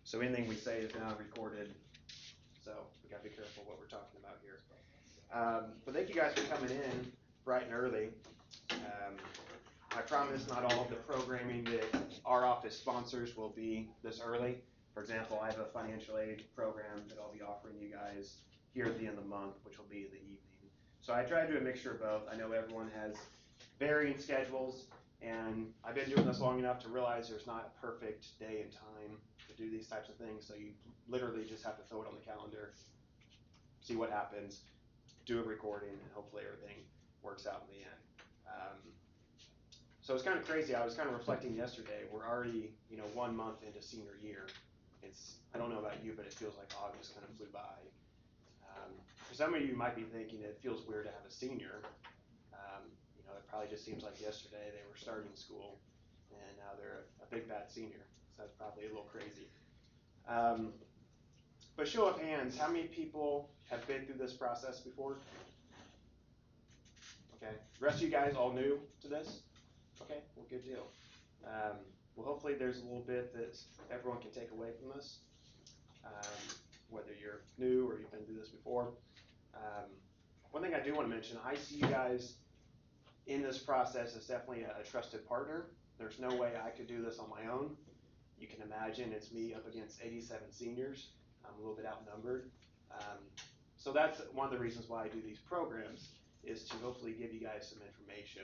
So anything we say is now recorded. So we got to be careful what we're talking about here. But thank you guys for coming in bright and early. I promise not all of the programming that our office sponsors will be this early. For example, I have a financial aid program that I'll be offering you guys here at the end of the month, which will be in the evening. So I try to do a mixture of both. I know everyone has varying schedules, and I've been doing this long enough to realize there's not a perfect day and time to do these types of things. So you literally just have to throw it on the calendar, see what happens, do a recording, and hopefully everything works out in the end. So it's kind of crazy. I was kind of reflecting yesterday. We're already, 1 month into senior year. I don't know about you, but it feels like August kind of flew by. For some of you might be thinking it feels weird to have a senior. It probably just seems like yesterday they were starting school, and now they're a big bad senior. So that's probably a little crazy. But show of hands, how many people have been through this process before? Okay. The rest of you guys all new to this? Okay, well, good deal. Well, hopefully there's a little bit that everyone can take away from this, whether you're new or you've been through this before. One thing I do want to mention, I see you guys in this process as definitely a trusted partner. There's no way I could do this on my own. You can imagine it's me up against 87 seniors. I'm a little bit outnumbered. So that's one of the reasons why I do these programs, is to hopefully give you guys some information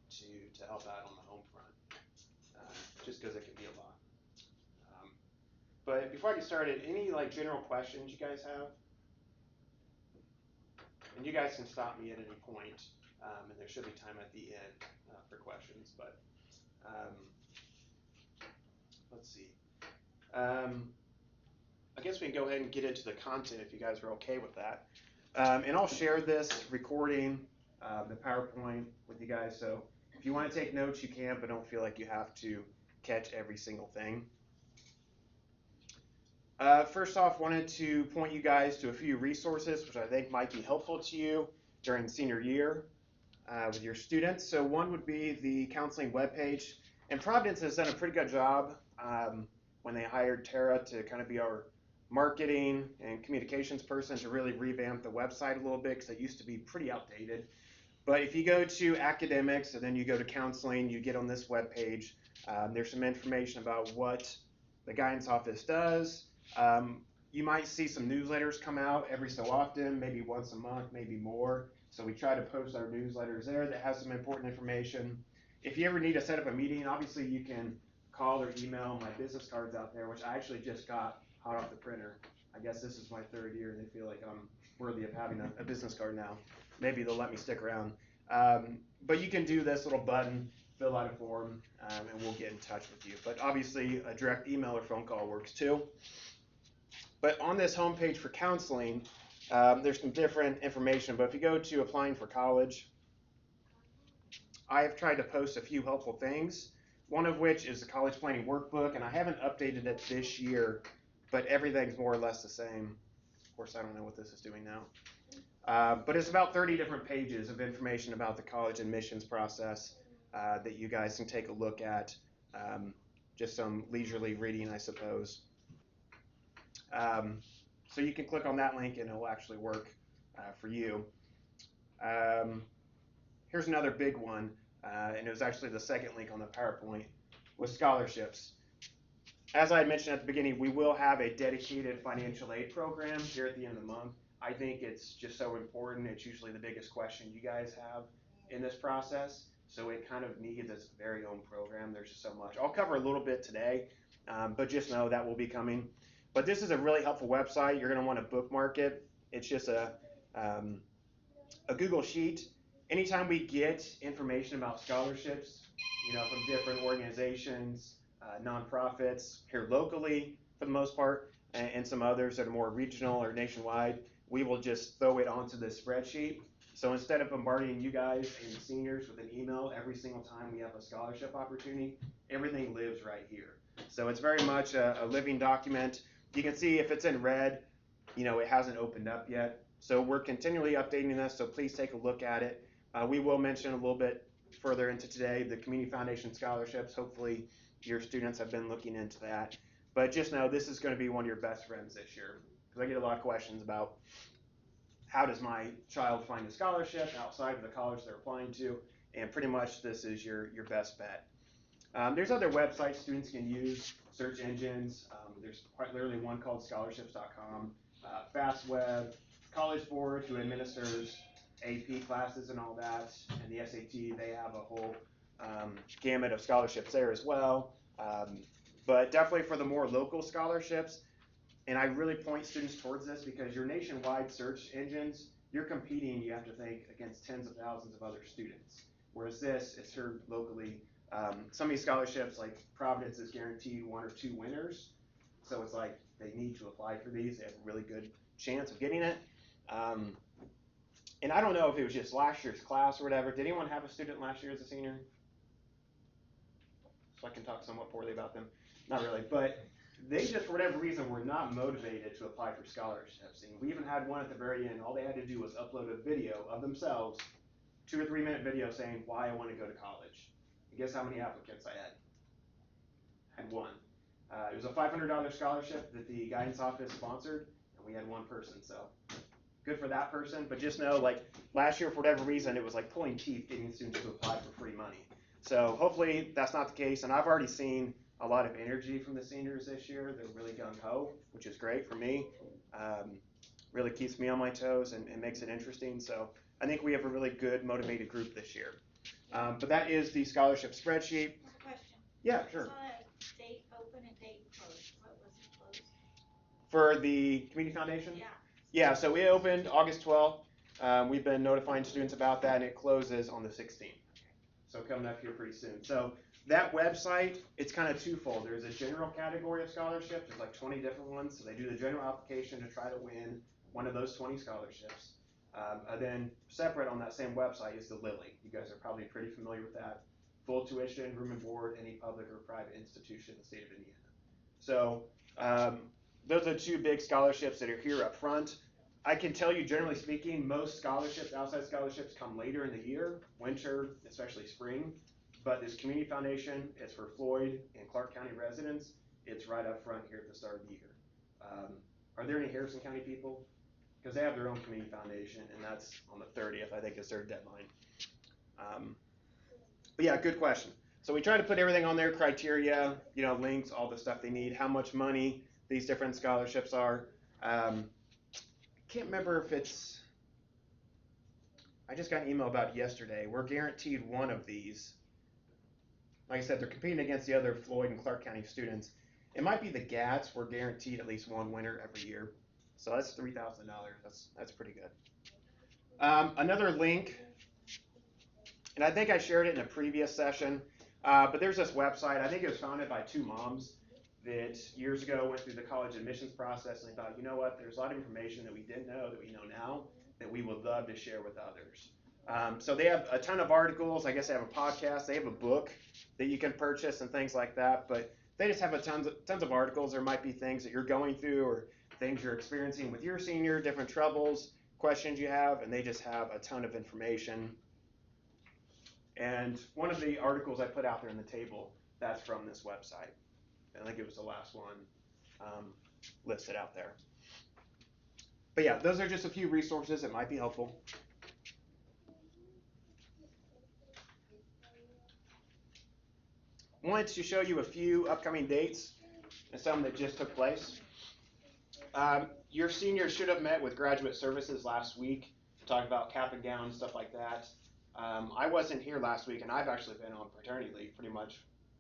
to help out on the home front, just because it can be a lot. But before I get started, any general questions you guys have? And you guys can stop me at any point, and there should be time at the end for questions. But let's see. I guess we can go ahead and get into the content if you guys are okay with that. And I'll share this recording, the PowerPoint with you guys. So if you want to take notes, you can, but don't feel like you have to catch every single thing. First off, wanted to point you guys to a few resources which I think might be helpful to you during senior year with your students. So one would be the counseling webpage. And Providence has done a pretty good job when they hired Tara to kind of be our marketing and communications person to really revamp the website a little bit, because it used to be pretty outdated. But if you go to academics and then you go to counseling, you get on this webpage. There's some information about what the guidance office does. You might see some newsletters come out every so often, maybe once a month, maybe more. So we try to post our newsletters there that has some important information. If you ever need to set up a meeting, obviously you can call or email. My business card's out there, which I actually just got hot off the printer. I guess this is my 3rd year and they feel like I'm worthy of having a business card now. Maybe they'll let me stick around. But you can do this little button, fill out a form, and we'll get in touch with you. But obviously a direct email or phone call works too. But on this homepage for counseling, there's some different information. But if you go to applying for college, I have tried to post a few helpful things, one of which is the college planning workbook, and I haven't updated it this year, but everything's more or less the same. Of course, I don't know what this is doing now. But it's about 30 different pages of information about the college admissions process that you guys can take a look at. Just some leisurely reading, I suppose. So you can click on that link and it will actually work for you. Here's another big one, and it was actually the second link on the PowerPoint, with scholarships. As I mentioned at the beginning, we will have a dedicated financial aid program here at the end of the month. I think it's just so important. It's usually the biggest question you guys have in this process. So it kind of needs its very own program. There's just so much. I'll cover a little bit today, but just know that will be coming. But this is a really helpful website. You're going to want to bookmark it. It's just a Google Sheet. Anytime we get information about scholarships, from different organizations, nonprofits here locally for the most part, and some others that are more regional or nationwide, we will just throw it onto this spreadsheet. So instead of bombarding you guys and the seniors with an email every single time we have a scholarship opportunity, everything lives right here. So it's very much a living document. You can see if it's in red, it hasn't opened up yet. So we're continually updating this, so please take a look at it. We will mention a little bit further into today the Community Foundation scholarships. Hopefully your students have been looking into that. But just know this is going to be one of your best friends this year, because I get a lot of questions about how does my child find a scholarship outside of the college they're applying to, and pretty much this is your best bet. There's other websites students can use, search engines. There's quite literally one called scholarships.com, FastWeb, College Board, who administers AP classes and all that, and the SAT, they have a whole gamut of scholarships there as well. But definitely for the more local scholarships, and I really point students towards this because your nationwide search engines, you're competing, you have to think, against tens of thousands of other students. Whereas this, it's served locally. Some of these scholarships, like Providence, is guaranteed 1 or 2 winners. So it's like they need to apply for these. They have a really good chance of getting it. And I don't know if it was just last year's class or whatever. Did anyone have a student last year as a senior? So I can talk somewhat poorly about them. Not really, but they just, for whatever reason, were not motivated to apply for scholarships. And we even had one at the very end. All they had to do was upload a video of themselves, 2 or 3 minute video saying why I want to go to college. And guess how many applicants I had? Had 1. It was a $500 scholarship that the guidance office sponsored, and we had 1 person. So good for that person. But just know, like last year, for whatever reason, it was like pulling teeth getting students to apply for free money. So hopefully that's not the case. And I've already seen a lot of energy from the seniors this year. They're really gung-ho, which is great for me. Really keeps me on my toes and makes it interesting. So I think we have a really good, motivated group this year. But that is the scholarship spreadsheet. Question. Yeah, sure. I saw a date open and date closed. What was it closed? For the Community Foundation? Yeah. Yeah, so it opened August 12th. We've been notifying students about that, and it closes on the 16th. So coming up here pretty soon. So that website, it's kind of twofold. There's a general category of scholarships. There's like 20 different ones. So they do the general application to try to win one of those 20 scholarships. And then separate on that same website is the Lily. You guys are probably pretty familiar with that. Full tuition, room and board, any public or private institution in the state of Indiana. So those are 2 big scholarships that are here up front. I can tell you, generally speaking, most scholarships, outside scholarships, come later in the year, winter, especially spring. But this Community Foundation is for Floyd and Clark County residents. It's right up front here at the start of the year. Are there any Harrison County people? Because they have their own Community Foundation, and that's on the 30th, I think, is their deadline. But yeah, good question. So we try to put everything on there, criteria, links, all the stuff they need, how much money these different scholarships are. Can't remember if it's, I just got an email about it yesterday. We're guaranteed 1 of these. Like I said, they're competing against the other Floyd and Clark County students. It might be the GATS. We're guaranteed at least 1 winner every year. So that's $3,000. That's pretty good. Another link, and I think I shared it in a previous session, but there's this website. I think it was founded by 2 moms that years ago went through the college admissions process, and they thought, you know what, there's a lot of information that we didn't know that we know now that we would love to share with others. So they have a ton of articles. I guess they have a podcast. They have a book that you can purchase and things like that. But they just have tons of articles. There might be things that you're going through or things you're experiencing with your senior, different troubles, questions you have, and they just have a ton of information. And one of the articles I put out there in the table, that's from this website. I think it was the last one listed out there. But yeah, those are just a few resources that might be helpful. Wanted to show you a few upcoming dates and some that just took place. Your seniors should have met with graduate services last week, talked about cap and gown, stuff like that. I wasn't here last week, and I've actually been on paternity leave pretty much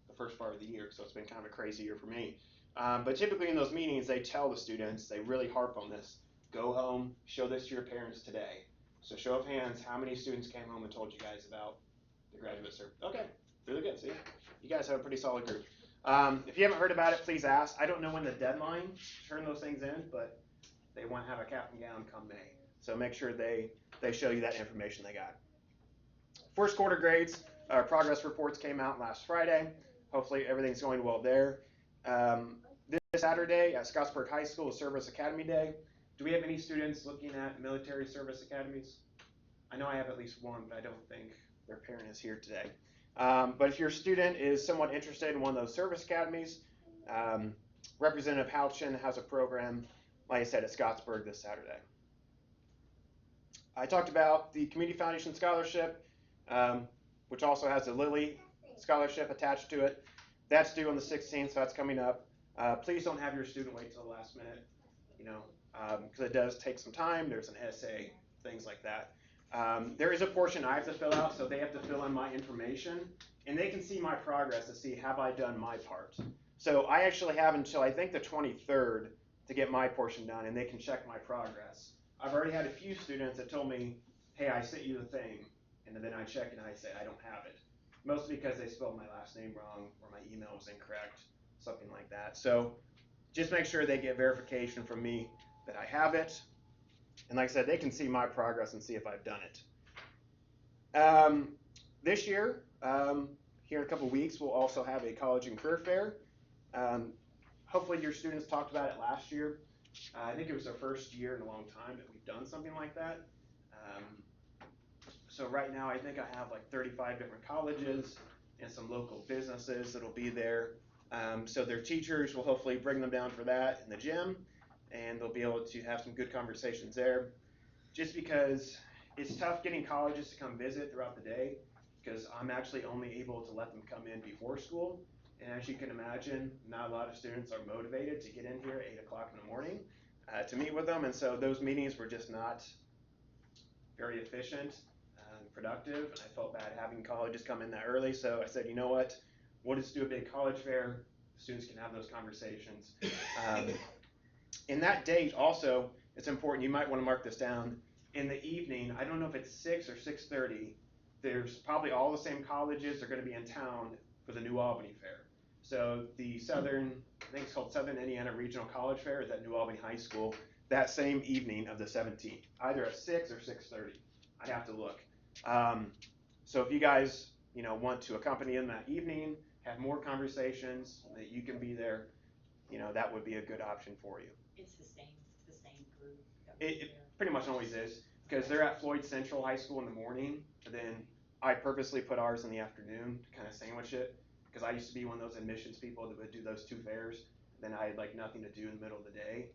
the first part of the year, so it's been kind of a crazy year for me. But typically in those meetings, they tell the students, they really harp on this, go home, show this to your parents today. So show of hands, how many students came home and told you guys about the graduate service? Okay, really good, see? You guys have a pretty solid group. If you haven't heard about it, please ask. I don't know when the deadline to turn those things in, but they want to have a cap and gown come May. So make sure they show you that information they got. First quarter grades, progress reports came out last Friday. Hopefully everything's going well there. This Saturday at Scottsburg High School is Service Academy Day. Do we have any students looking at military service academies? I know I have at least one, but I don't think their parent is here today. But if your student is somewhat interested in one of those service academies, Representative Houchin has a program, like I said, at Scottsburg this Saturday. I talked about the Community Foundation Scholarship, which also has a Lilly Scholarship attached to it. That's due on the 16th, so that's coming up. Please don't have your student wait till the last minute, because it does take some time. There's an essay, things like that. There is a portion I have to fill out, so they have to fill in my information, and they can see my progress to see have I done my part. So I actually have until I think the 23rd to get my portion done, and they can check my progress. I've already had a few students that told me, hey, I sent you the thing, and then I check and I say I don't have it. Mostly because they spelled my last name wrong or my email was incorrect, something like that. So just make sure they get verification from me that I have it. And like I said, they can see my progress and see if I've done it. This year, here in a couple weeks, we'll also have a college and career fair. Hopefully your students talked about it last year. I think it was our first year in a long time that we've done something like that. So right now I think I have like 35 different colleges and some local businesses that'll be there. So their teachers will hopefully bring them down for that in the gym, and they'll be able to have some good conversations there. Just because it's tough getting colleges to come visit throughout the day, because I'm actually only able to let them come in before school. And as you can imagine, not a lot of students are motivated to get in here at 8 o'clock in the morning to meet with them. And so those meetings were just not very efficient and productive. And I felt bad having colleges come in that early. So I said, you know what? We'll just do a big college fair. Students can have those conversations. In that date also, it's important, you might want to mark this down. In the evening, I don't know if it's 6 or 6:30, there's probably all the same colleges are going to be in town for the New Albany Fair. So the Southern, I think it's called Southern Indiana Regional College Fair is at New Albany High School that same evening of the 17th, either at 6 or 6:30. I'd have to look. So if you guys, want to accompany them that evening, have more conversations, that you can be there, that would be a good option for you. It's the same group. It pretty much always is, because they're at Floyd Central High School in the morning, and then I purposely put ours in the afternoon to kind of sandwich it, because I used to be one of those admissions people that would do those two fairs, then I had like nothing to do in the middle of the day.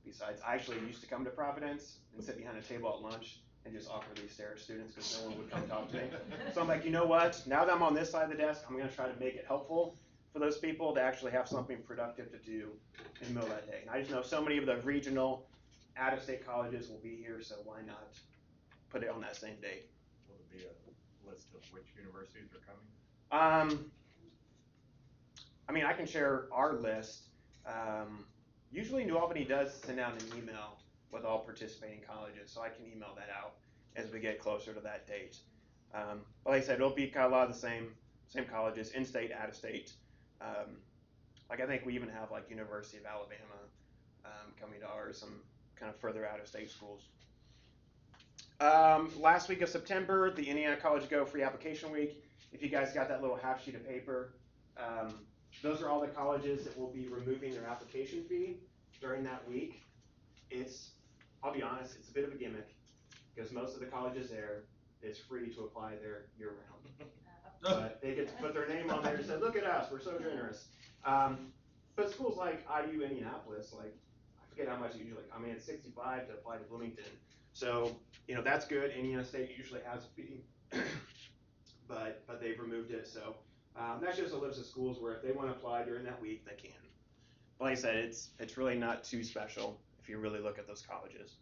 Besides, I actually used to come to Providence and sit behind a table at lunch and just awkwardly stare at students because no one would come talk to me. So I'm like, you know what? Now that I'm on this side of the desk, I'm going to try to make it helpful for those people to actually have something productive to do in the middle of that day. And I just know so many of the regional out-of-state colleges will be here, so why not put it on that same date? Will there be a list of which universities are coming? I can share our list. Usually New Albany does send out an email with all participating colleges, so I can email that out as we get closer to that date. But like I said, it'll be kind of a lot of the same colleges, in-state, out-of-state. I think we even have like University of Alabama coming to ours, some kind of further out-of-state schools. Last week of September, the Indiana College Go free application week. If you guys got that little half sheet of paper, those are all the colleges that will be removing their application fee during that week. I'll be honest, it's a bit of a gimmick, because most of the colleges there, it's free to apply there year-round. But they get to put their name on there and say, look at us, we're so generous. But schools like IU Indianapolis, I forget how much it usually, it's $65 to apply to Bloomington. So, that's good. Indiana State usually has a fee, but they've removed it. So that's just a list of schools where if they want to apply during that week, they can. But like I said, it's really not too special if you really look at those colleges.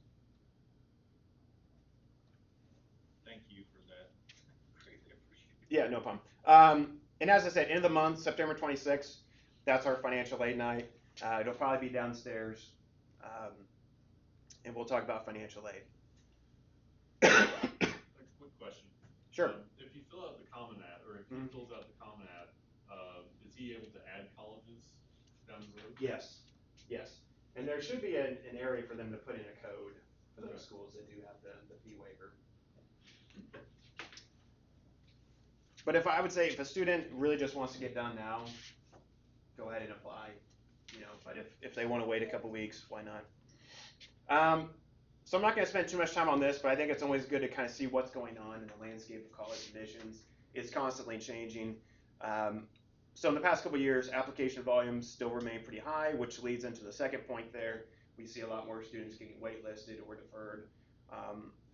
Thank you for that. Greatly appreciate it. Yeah, no problem. And as I said, end of the month, September 26th, that's our financial aid night. It'll probably be downstairs, and we'll talk about financial aid. A quick question. Sure. If you fill out the Common App, or if he fills out the Common App, is he able to add colleges down the road? Yes. And there should be an area for them to put in a code for those schools that do have the fee waiver. But I would say if a student really just wants to get done now, go ahead and apply. But if they want to wait a couple weeks, why not? So I'm not going to spend too much time on this, but I think it's always good to kind of see what's going on in the landscape of college admissions. It's constantly changing. So in the past couple of years, application volumes still remain pretty high, which leads into the second point there. We see a lot more students getting waitlisted or deferred.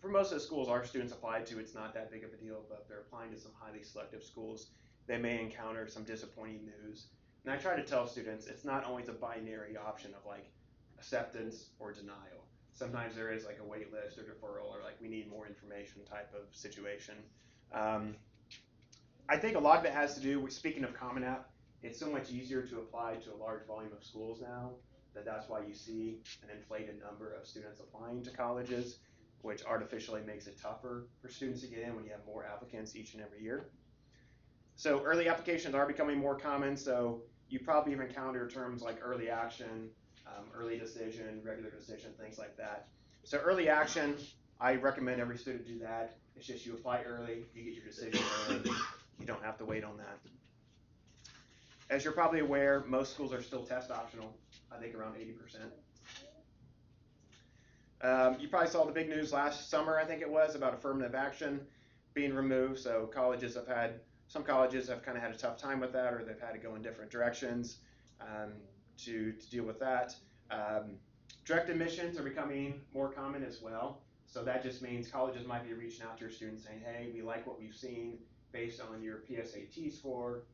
For most of the schools our students apply to, it's not that big of a deal, but if they're applying to some highly selective schools, they may encounter some disappointing news. And I try to tell students it's not always a binary option of like acceptance or denial. Sometimes there is like a wait list or deferral or like we need more information type of situation. I think a lot of it has to do with, speaking of Common App, it's so much easier to apply to a large volume of schools now that's why you see an inflated number of students applying to colleges, which artificially makes it tougher for students to get in when you have more applicants each and every year. So early applications are becoming more common, so you probably even encounter terms like early action, early decision, regular decision, things like that. So early action, I recommend every student do that. It's just you apply early, you get your decision early, you don't have to wait on that. As you're probably aware, most schools are still test optional, I think around 80%. You probably saw the big news last summer, I think it was, about affirmative action being removed. So some colleges have kind of had a tough time with that, or they've had to go in different directions to deal with that. Direct admissions are becoming more common as well. So that just means colleges might be reaching out to your students saying, hey, we like what we've seen based on your PSAT score,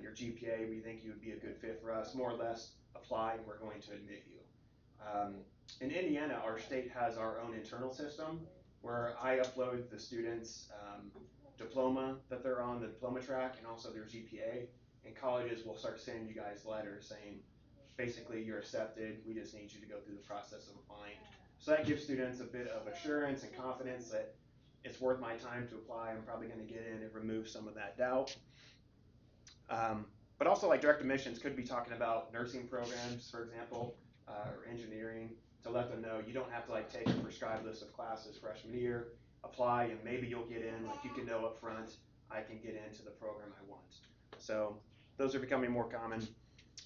your GPA, we think you would be a good fit for us, more or less apply and we're going to admit you. In Indiana, our state has our own internal system where I upload the students' diploma that they're on, the diploma track, and also their GPA, and colleges will start sending you guys letters saying, basically, you're accepted, we just need you to go through the process of applying. So that gives students a bit of assurance and confidence that it's worth my time to apply, I'm probably going to get in. It removes some of that doubt. But also, like direct admissions could be talking about nursing programs, for example, or engineering, to let them know you don't have to like take a prescribed list of classes freshman year, apply, and maybe you'll get in. Like you can know up front, I can get into the program I want. So those are becoming more common.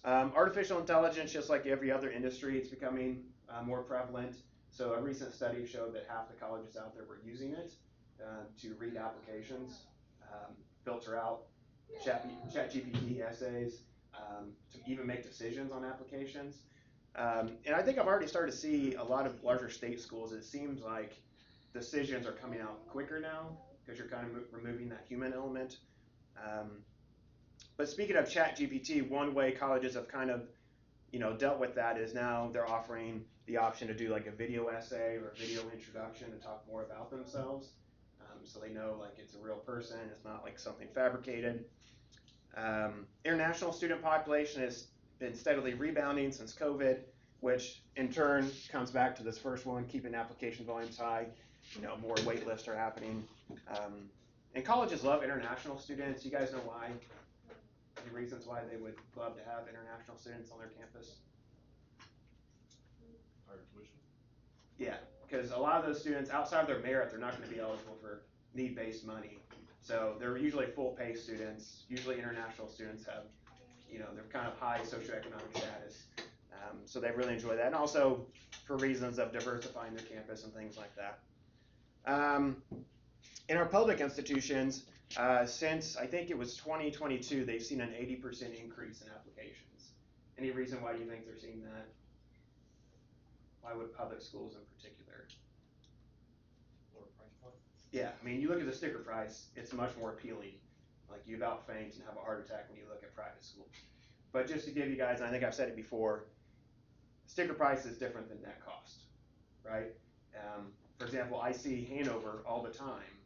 Artificial intelligence, just like every other industry, it's becoming more prevalent. So a recent study showed that half the colleges out there were using it to read applications, filter out ChatGPT essays, to even make decisions on applications. And I think I've already started to see a lot of larger state schools. It seems like decisions are coming out quicker now because you're kind of removing that human element. But speaking of ChatGPT, one way colleges have kind of dealt with that is now they're offering the option to do like a video essay or a video introduction to talk more about themselves. So they know like it's a real person, it's not like something fabricated. International student population has been steadily rebounding since COVID, which in turn comes back to this first one, keeping application volumes high. More wait lists are happening. And colleges love international students. You guys know why? Any reasons why they would love to have international students on their campus? Higher tuition? Yeah, because a lot of those students, outside of their merit, they're not going to be eligible for need-based money. So they're usually full-pay students. Usually international students have, they're kind of high socioeconomic status. So they really enjoy that. And also for reasons of diversifying their campus and things like that. In our public institutions, since I think it was 2022, they've seen an 80% increase in applications. Any reason why you think they're seeing that? Why would public schools in particular? Lower price point? Yeah, I mean, you look at the sticker price, it's much more appealing. Like you about faint and have a heart attack when you look at private schools. But just to give you guys, and I think I've said it before, sticker price is different than net cost, right? For example, I see Hanover all the time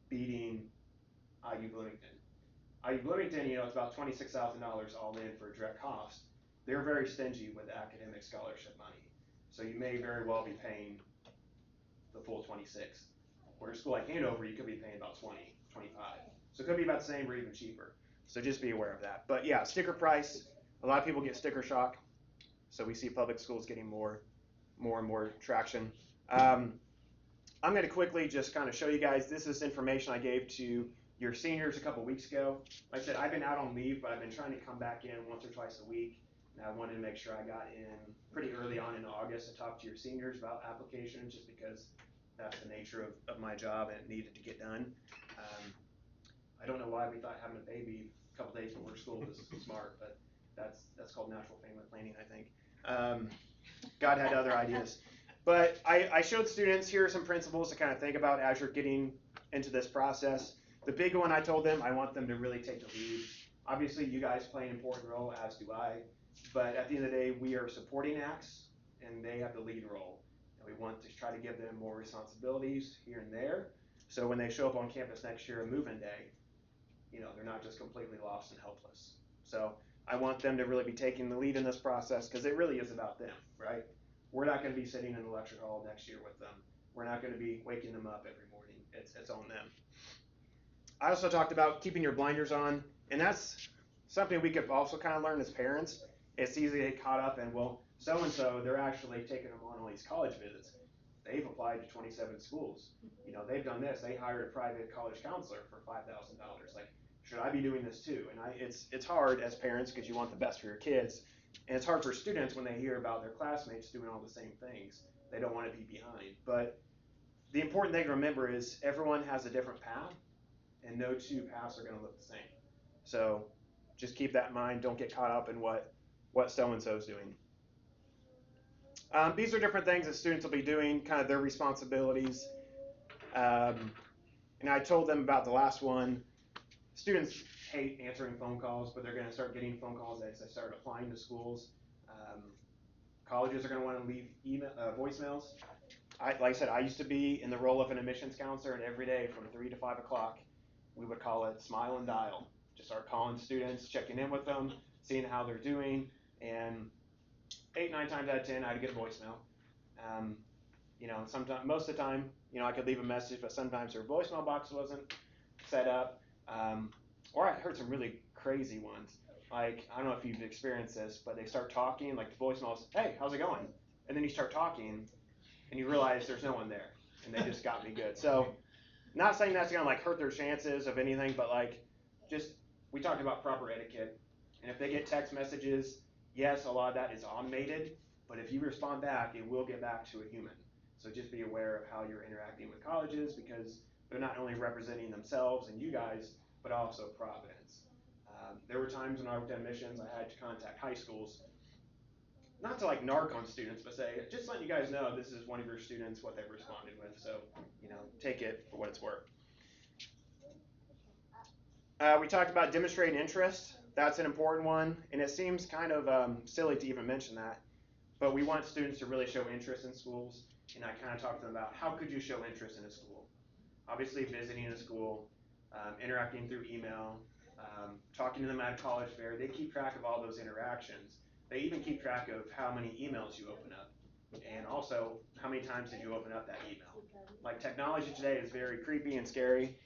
beating IU Bloomington. IU Bloomington, it's about $26,000 all in for direct cost. They're very stingy with academic scholarship money. So you may very well be paying the full 26. Where a school like Hanover, you could be paying about 20, 25. So it could be about the same or even cheaper. So just be aware of that. But yeah, sticker price, a lot of people get sticker shock. So we see public schools getting more and more traction. I'm going to quickly just kind of show you guys, this is information I gave to your seniors a couple weeks ago. Like I said, I've been out on leave, but I've been trying to come back in once or twice a week. And I wanted to make sure I got in pretty early on in August to talk to your seniors about applications, just because that's the nature of my job and it needed to get done. I don't know why we thought having a baby a couple days before school was smart, but that's called natural family planning, I think. God had other ideas. But I showed students, here are some principles to kind of think about as you're getting into this process. The big one I told them, I want them to really take the lead. Obviously, you guys play an important role, as do I. But at the end of the day, we are supporting acts, and they have the lead role. And we want to try to give them more responsibilities here and there. So when they show up on campus next year, a move-in day, they're not just completely lost and helpless. So I want them to really be taking the lead in this process because it really is about them, right? We're not going to be sitting in the lecture hall next year with them. We're not going to be waking them up every morning. It's on them. I also talked about keeping your blinders on, and that's something we could also kind of learn as parents. It's easy to get caught up in, well, so-and-so, they're actually taking them on all these college visits. They've applied to 27 schools. They've done this. They hired a private college counselor for $5,000. Like, should I be doing this too? And it's hard as parents because you want the best for your kids. And it's hard for students when they hear about their classmates doing all the same things. They don't want to be behind. But the important thing to remember is everyone has a different path, and no two paths are going to look the same. So just keep that in mind. Don't get caught up in what so-and-so is doing. These are different things that students will be doing, kind of their responsibilities. And I told them about the last one. Students hate answering phone calls, but they're going to start getting phone calls as they start applying to schools. Colleges are going to want to leave voicemails. Like I said, I used to be in the role of an admissions counselor, and every day from 3 to 5 o'clock, we would call it smile and dial. Just start calling students, checking in with them, seeing how they're doing, and 8, 9 times out of 10, I'd get a voicemail. Sometimes, most of the time, I could leave a message, but sometimes their voicemail box wasn't set up. Or I heard some really crazy ones. Like, I don't know if you've experienced this, but they start talking, like the voicemail's, hey, how's it going? And then you start talking, and you realize there's no one there, and they just got me good. So, not saying that's gonna hurt their chances of anything, but we talked about proper etiquette, and if they get text messages, yes, a lot of that is automated, but if you respond back, it will get back to a human. So just be aware of how you're interacting with colleges because they're not only representing themselves and you guys, but also Providence. There were times when I worked at admissions, I had to contact high schools, not to narc on students, but say, just letting you guys know this is one of your students, what they've responded with. So, take it for what it's worth. We talked about demonstrating interest. That's an important one, and it seems kind of silly to even mention that, but we want students to really show interest in schools, and I kind of talked to them about how could you show interest in a school. Obviously, visiting a school, interacting through email, talking to them at a college fair. They keep track of all those interactions. They even keep track of how many emails you open up, and also how many times did you open up that email. Technology today is very creepy and scary,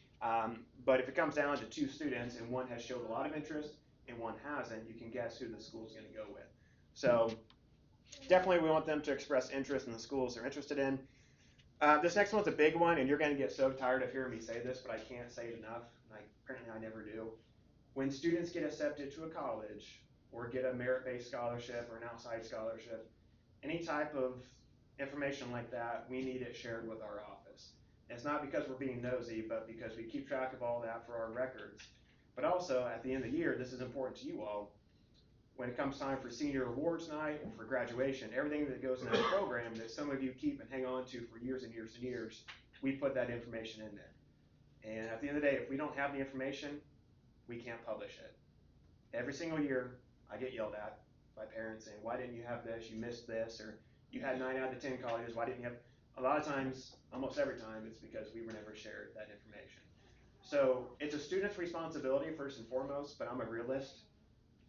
but if it comes down to 2 students and one has showed a lot of interest and one hasn't, you can guess who the school's going to go with. So definitely we want them to express interest in the schools they're interested in. This next one's a big one, and you're going to get so tired of hearing me say this, but I can't say it enough. Apparently I never do. When students get accepted to a college or get a merit-based scholarship or an outside scholarship, any type of information like that, we need it shared with our office. And it's not because we're being nosy, but because we keep track of all that for our records. But also, at the end of the year, this is important to you all. When it comes time for senior awards night or for graduation, everything that goes in that program that some of you keep and hang on to for years and years and years, we put that information in there. And at the end of the day, if we don't have the information, we can't publish it. Every single year, I get yelled at by parents saying, why didn't you have this? You missed this, or you had 9 out of 10 colleges. Why didn't you have? A lot of times, almost every time, it's because we were never shared that information. So it's a student's responsibility first and foremost, but I'm a realist.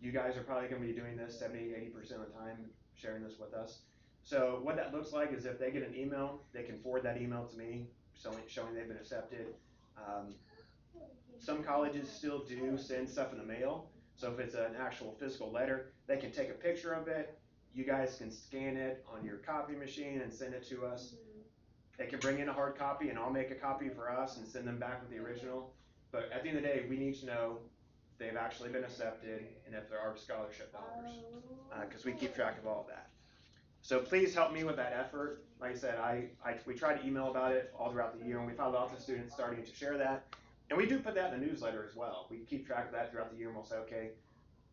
You guys are probably going to be doing this 70, 80% of the time, sharing this with us. So what that looks like is if they get an email, they can forward that email to me, showing they've been accepted. Some colleges still do send stuff in the mail. So if it's an actual physical letter, they can take a picture of it. You guys can scan it on your copy machine and send it to us. They can bring in a hard copy, and I'll make a copy for us and send them back with the original. But at the end of the day, we need to know they've actually been accepted and if there are scholarship dollars, because we keep track of all of that. So please help me with that effort. Like I said, we try to email about it all throughout the year, and we've had lots of students starting to share that. And we do put that in the newsletter as well. We keep track of that throughout the year, and we'll say, okay,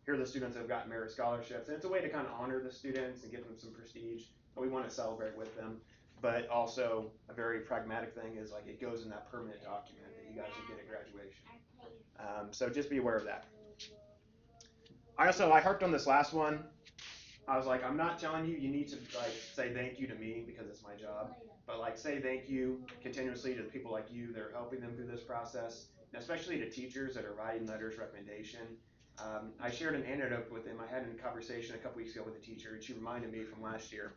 here are the students that have gotten merit scholarships. And it's a way to kind of honor the students and give them some prestige. And we want to celebrate with them. But also, a very pragmatic thing is like it goes in that permanent document that you guys will get at graduation. So just be aware of that. I harped on this last one. I was like, I'm not telling you need to like say thank you to me because it's my job, but like say thank you continuously to people like you that are helping them through this process, and especially to teachers that are writing letters of recommendation. I shared an anecdote with him. I had a conversation a couple weeks ago with a teacher, and she reminded me from last year.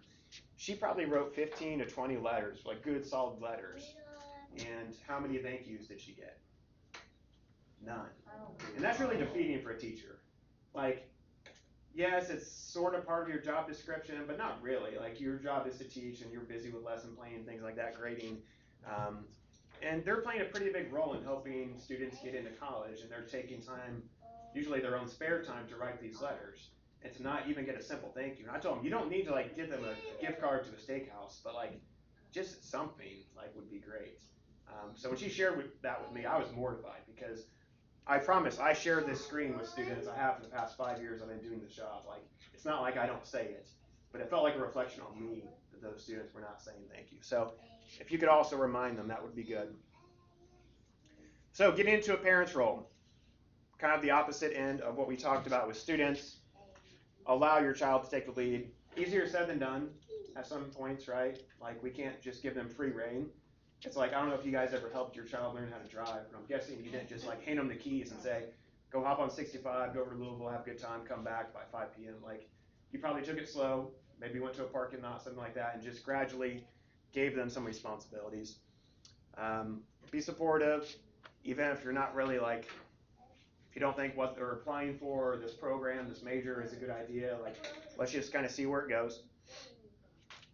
She probably wrote 15 to 20 letters, like good solid letters. And how many thank yous did she get? None. And that's really defeating for a teacher. Like, yes, it's sort of part of your job description, but not really. Like your job is to teach, and you're busy with lesson planning, things like that, grading. And they're playing a pretty big role in helping students get into college, and they're taking time, usually their own spare time, to write these letters. And to not even get a simple thank you. And I told them, you don't need to like give them a gift card to a steakhouse, but like just something like would be great. So when she shared that with me, I was mortified because I promise I shared this screen with students I have for the past 5 years I've been doing this job. Like it's not like I don't say it, but it felt like a reflection on me that those students were not saying thank you. So if you could also remind them, that would be good. So getting into a parent's role, kind of the opposite end of what we talked about with students. Allow your child to take the lead. Easier said than done at some points, right? Like we can't just give them free reign. It's like, I don't know if you guys ever helped your child learn how to drive, but I'm guessing you didn't just like hand them the keys and say, go hop on 65, go over to Louisville, have a good time, come back by 5 p.m. Like you probably took it slow, maybe went to a parking lot, something like that, and just gradually gave them some responsibilities. Be supportive, even if you're not really like, if you don't think what they're applying for, this program, this major is a good idea, like let's just kind of see where it goes.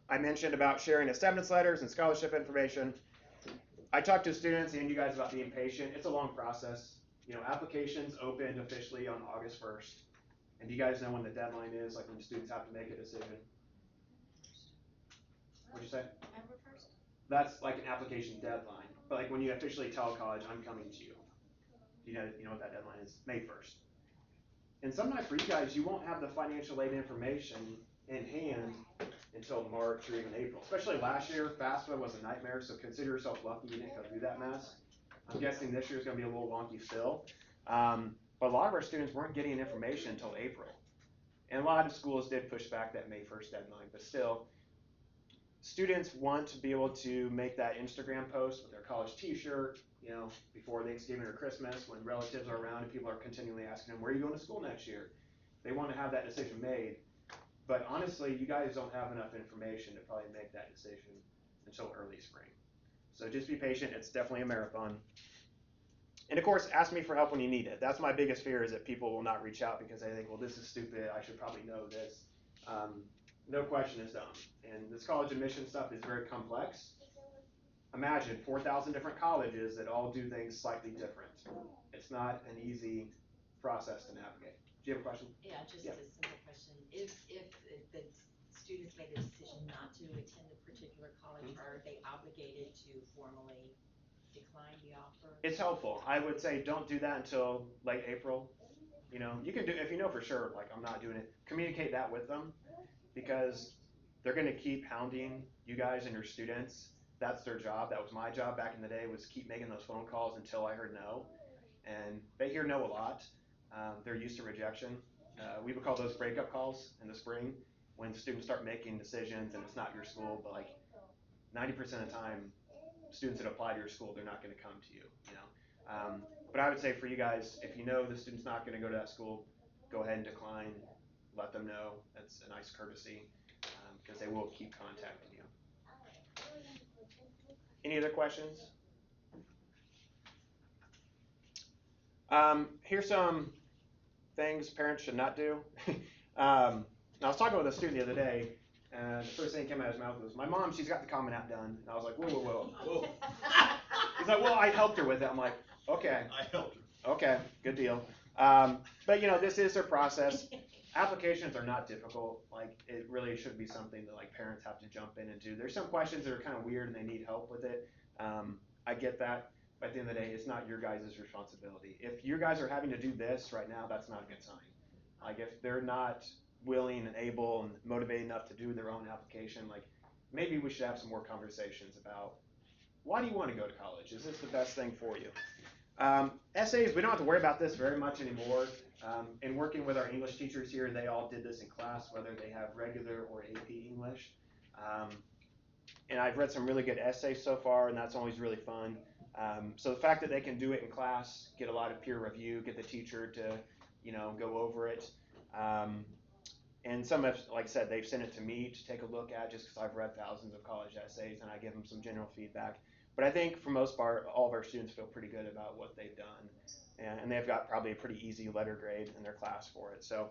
I mentioned about sharing acceptance letters and scholarship information. I talked to students and you guys about being patient. It's a long process. You know, applications opened officially on August 1st. And do you guys know when the deadline is, like when students have to make a decision? What'd you say? November 1st? That's like an application deadline. But like when you officially tell college, I'm coming to you. You know what that deadline is? May 1st. And sometimes for you guys, you won't have the financial aid information in hand until March or even April. Especially last year, FAFSA was a nightmare, so consider yourself lucky you didn't go through that mess. I'm guessing this year's going to be a little wonky still. But a lot of our students weren't getting information until April. And a lot of schools did push back that May 1st deadline, but still, students want to be able to make that Instagram post with their college t-shirt, you know, before Thanksgiving or Christmas when relatives are around and people are continually asking them, where are you going to school next year? They want to have that decision made. But honestly, you guys don't have enough information to probably make that decision until early spring. So just be patient. It's definitely a marathon. And of course, ask me for help when you need it. That's my biggest fear, is that people will not reach out because they think, well, this is stupid. I should probably know this. No question is dumb. And this college admission stuff is very complex. Imagine 4,000 different colleges that all do things slightly different. It's not an easy process to navigate. Do you have a question? Yeah, just a simple question. If the students made a decision not to attend a particular college, are they obligated to formally decline the offer? It's helpful. I would say don't do that until late April. You know, you can do, if you know for sure, like I'm not doing it, communicate that with them, because they're going to keep hounding you guys and your students. That's their job. That was my job back in the day, was keep making those phone calls until I heard no. And they hear no a lot. They're used to rejection. We would call those breakup calls in the spring, when students start making decisions and it's not your school, but like 90% of the time, students that apply to your school, they're not going to come to you, you know. But I would say for you guys, if you know the student's not going to go to that school, go ahead and decline. Let them know. That's a nice courtesy, because they will keep contacting you. Any other questions? Here's some things parents should not do. I was talking with a student the other day, and the first thing that came out of his mouth was, my mom, she's got the Common App done. And I was like, whoa, whoa, whoa. He's like, well, I helped her with it. I'm like, okay. I helped her. Okay, good deal. But you know, this is their process. Applications are not difficult. Like, it really should be something that like parents have to jump in and do. There's some questions that are kind of weird and they need help with it. I get that. But at the end of the day, it's not your guys' responsibility. If you guys are having to do this right now, that's not a good sign. Like if they're not willing and able and motivated enough to do their own application, like maybe we should have some more conversations about why do you want to go to college? Is this the best thing for you? Essays, we don't have to worry about this very much anymore. In working with our English teachers here, they all did this in class, whether they have regular or AP English. Um, and I've read some really good essays so far, and that's always really fun. So the fact that they can do it in class, get a lot of peer review, get the teacher to, go over it. And some have, like I said, they've sent it to me to take a look at just because I've read thousands of college essays and I give them some general feedback. But I think for most part, all of our students feel pretty good about what they've done. And they've got probably a pretty easy letter grade in their class for it. So,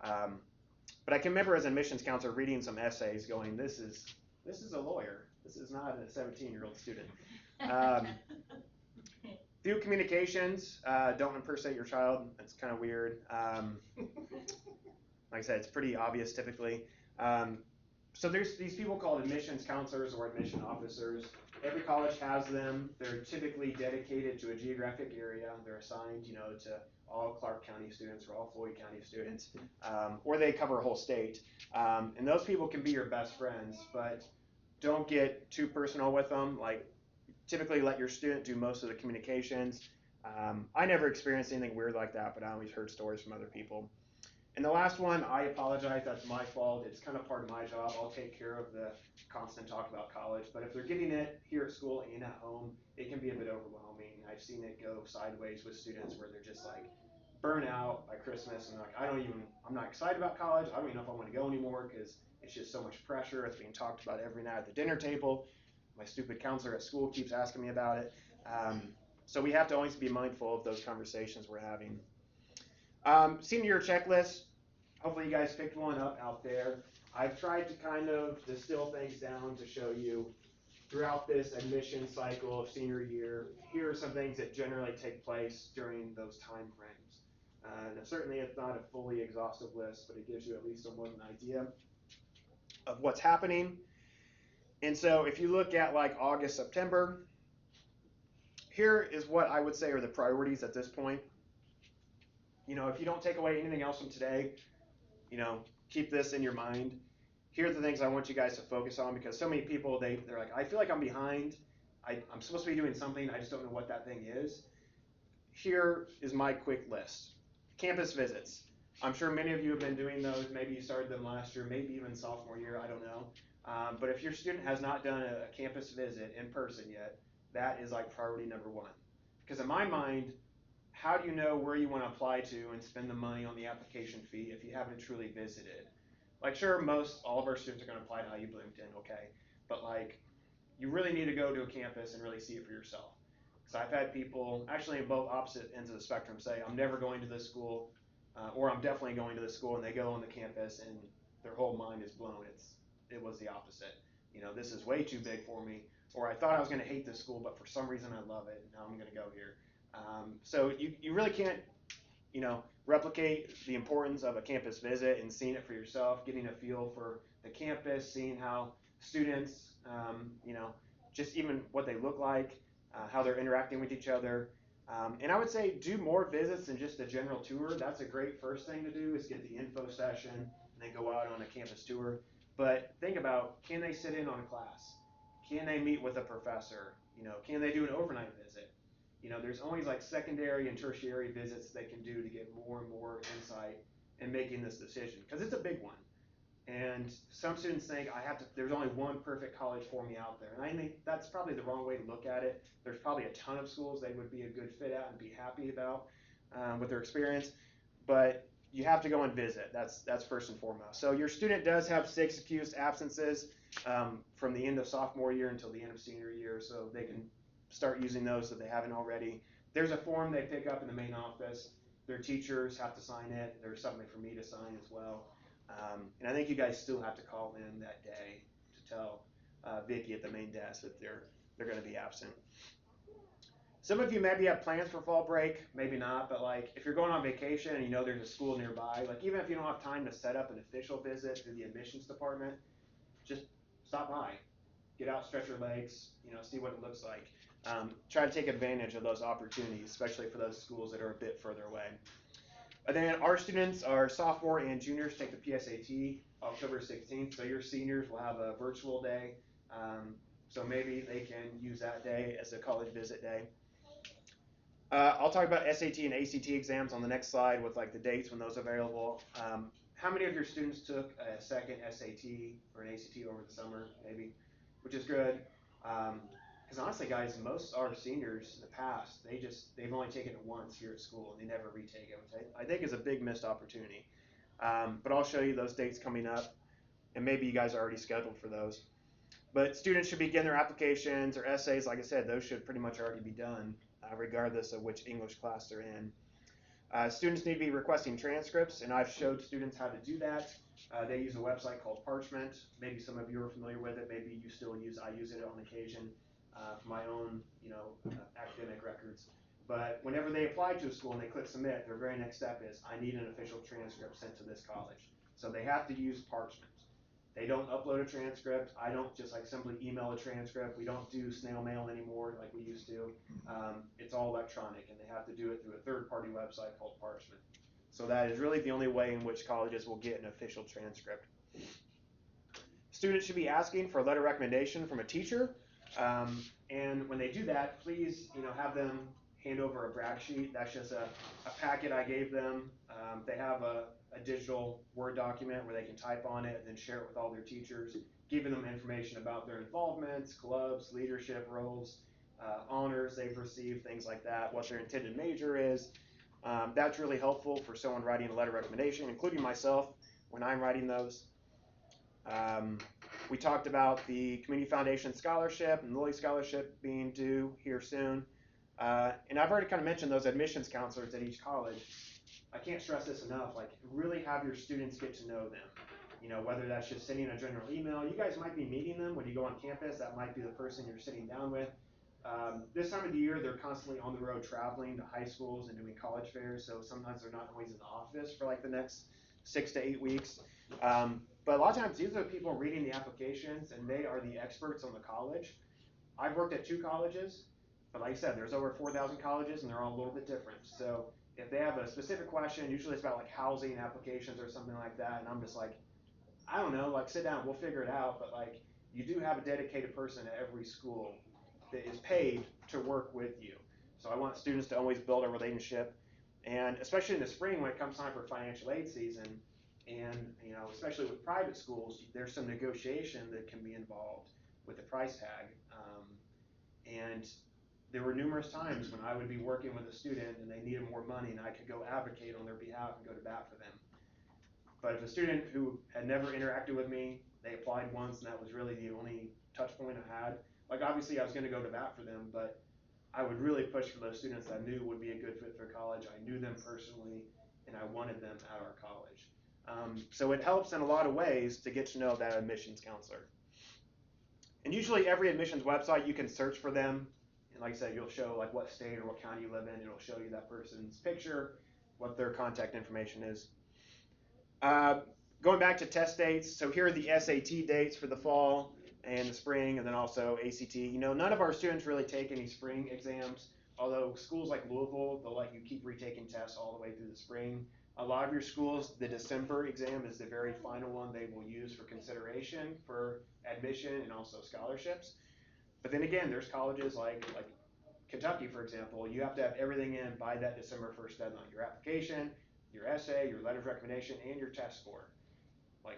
but I can remember as an admissions counselor reading some essays going, this is a lawyer. This is not a 17-year-old student. Through communications, don't impersonate your child. It's kind of weird. Like I said, it's pretty obvious typically. So there's these people called admissions counselors or admission officers. Every college has them. They're typically dedicated to a geographic area. They're assigned, to all Clark County students or all Floyd County students, or they cover a whole state. And those people can be your best friends, but don't get too personal with them. Like, typically let your student do most of the communications. I never experienced anything weird like that, but I always heard stories from other people. And the last one, I apologize, that's my fault. It's kind of part of my job. I'll take care of the constant talk about college. But if they're getting it here at school and at home, it can be a bit overwhelming. I've seen it go sideways with students where they're just like burnt out by Christmas and like, I'm not excited about college. I don't even know if I want to go anymore because it's just so much pressure. It's being talked about every night at the dinner table. My stupid counselor at school keeps asking me about it. So we have to always be mindful of those conversations we're having. Senior year checklist. Hopefully you guys picked one up out there. I've tried to kind of distill things down to show you throughout this admission cycle of senior year, here are some things that generally take place during those time frames. Certainly it's not a fully exhaustive list, but it gives you at least somewhat an idea of what's happening. And so if you look at like August, September, here is what I would say are the priorities at this point. If you don't take away anything else from today, keep this in your mind. Here are the things I want you guys to focus on because so many people, they're like, I feel like I'm behind. I'm supposed to be doing something. I just don't know what that thing is. Here is my quick list. Campus visits. I'm sure many of you have been doing those. Maybe you started them last year, maybe even sophomore year. I don't know. But if your student has not done a campus visit in person yet, that is like priority number one. Because in my mind, how do you know where you want to apply to and spend the money on the application fee if you haven't truly visited? Like, sure, all of our students are going to apply to IU Bloomington, okay, but like, you really need to go to a campus and really see it for yourself. Because I've had people, actually in both opposite ends of the spectrum, say, I'm never going to this school, or I'm definitely going to this school, and they go on the campus and their whole mind is blown. It was the opposite. This is way too big for me, or I thought I was going to hate this school, but for some reason I love it, and now I'm going to go here. So you really can't, replicate the importance of a campus visit and seeing it for yourself, getting a feel for the campus, seeing how students, just even what they look like, how they're interacting with each other. And I would say do more visits than just a general tour. That's a great first thing to do is get the info session and then go out on a campus tour. But think about, can they sit in on a class? Can they meet with a professor? Can they do an overnight visit? There's always like secondary and tertiary visits they can do to get more and more insight in making this decision because it's a big one. And some students think there's only one perfect college for me out there. And I think that's probably the wrong way to look at it. There's probably a ton of schools they would be a good fit at and be happy about with their experience. But you have to go and visit. That's first and foremost. So your student does have 6 excused absences from the end of sophomore year until the end of senior year. So they can start using those if they haven't already. There's a form they pick up in the main office. Their teachers have to sign it. There's something for me to sign as well. And I think you guys still have to call in that day to tell Vicki at the main desk that they're going to be absent. Some of you maybe have plans for fall break, maybe not, but like if you're going on vacation and there's a school nearby, like even if you don't have time to set up an official visit through the admissions department, just stop by, get out, stretch your legs, see what it looks like. try to take advantage of those opportunities, especially for those schools that are a bit further away. And then our students, our sophomore and juniors, take the PSAT October 16th. So your seniors will have a virtual day. So maybe they can use that day as a college visit day. I'll talk about SAT and ACT exams on the next slide with like the dates when those are available. How many of your students took a second SAT or an ACT over the summer, maybe, which is good. Because honestly, guys, most our seniors in the past, they've only taken it once here at school and they never retake it, which I think is a big missed opportunity. But I'll show you those dates coming up, and maybe you guys are already scheduled for those. But students should begin their applications or essays, like I said, those should pretty much already be done, regardless of which English class they're in. Students need to be requesting transcripts, and I've showed students how to do that. They use a website called Parchment. Maybe some of you are familiar with it. Maybe you still use. I use it on occasion for my own, academic records. But whenever they apply to a school and they click submit, their very next step is, I need an official transcript sent to this college. So they have to use Parchment. They don't upload a transcript. I don't just simply email a transcript. We don't do snail mail anymore like we used to. It's all electronic, and they have to do it through a third-party website called Parchment. So that is really the only way in which colleges will get an official transcript. Students should be asking for a letter of recommendation from a teacher, and when they do that, please have them hand over a brag sheet. That's just a packet I gave them. They have a digital Word document where they can type on it and then share it with all their teachers, giving them information about their involvements, clubs, leadership roles, honors they've received, things like that, what their intended major is. That's really helpful for someone writing a letter of recommendation, including myself when I'm writing those. We talked about the Community Foundation Scholarship and Lilly Scholarship being due here soon. And I've already kind of mentioned those admissions counselors at each college. I can't stress this enough, really have your students get to know them. Whether that's just sending a general email. You guys might be meeting them when you go on campus. That might be the person you're sitting down with. This time of the year, they're constantly on the road traveling to high schools and doing college fairs, so sometimes they're not always in the office for the next 6 to 8 weeks. But a lot of times, these are people reading the applications, and they are the experts on the college. I've worked at 2 colleges, but like I said, there's over 4,000 colleges, and they're all a little bit different. So if they have a specific question, usually it's about housing applications or something like that, and I'm just I don't know, sit down, we'll figure it out. But you do have a dedicated person at every school that is paid to work with you. So I want students to always build a relationship, and especially in the spring when it comes time for financial aid season, and especially with private schools, there's some negotiation that can be involved with the price tag. And there were numerous times when I would be working with a student and they needed more money, and I could go advocate on their behalf and go to bat for them. But if a student who had never interacted with me, they applied once, and that was really the only touch point I had. Obviously I was going to go to bat for them, but I would really push for those students that I knew would be a good fit for college. I knew them personally, and I wanted them at our college. So it helps in a lot of ways to get to know that admissions counselor. And usually every admissions website, you can search for them. And like I said, you'll show what state or what county you live in. It'll show you that person's picture, what their contact information is. Going back to test dates, so here are the SAT dates for the fall and the spring, and then also ACT. None of our students really take any spring exams, although schools like Louisville, they'll let you keep retaking tests all the way through the spring. A lot of your schools, the December exam is the very final one they will use for consideration for admission and also scholarships. But then again, there's colleges like Kentucky, for example. You have to have everything in by that December 1st deadline. Your application, your essay, your letter of recommendation, and your test score.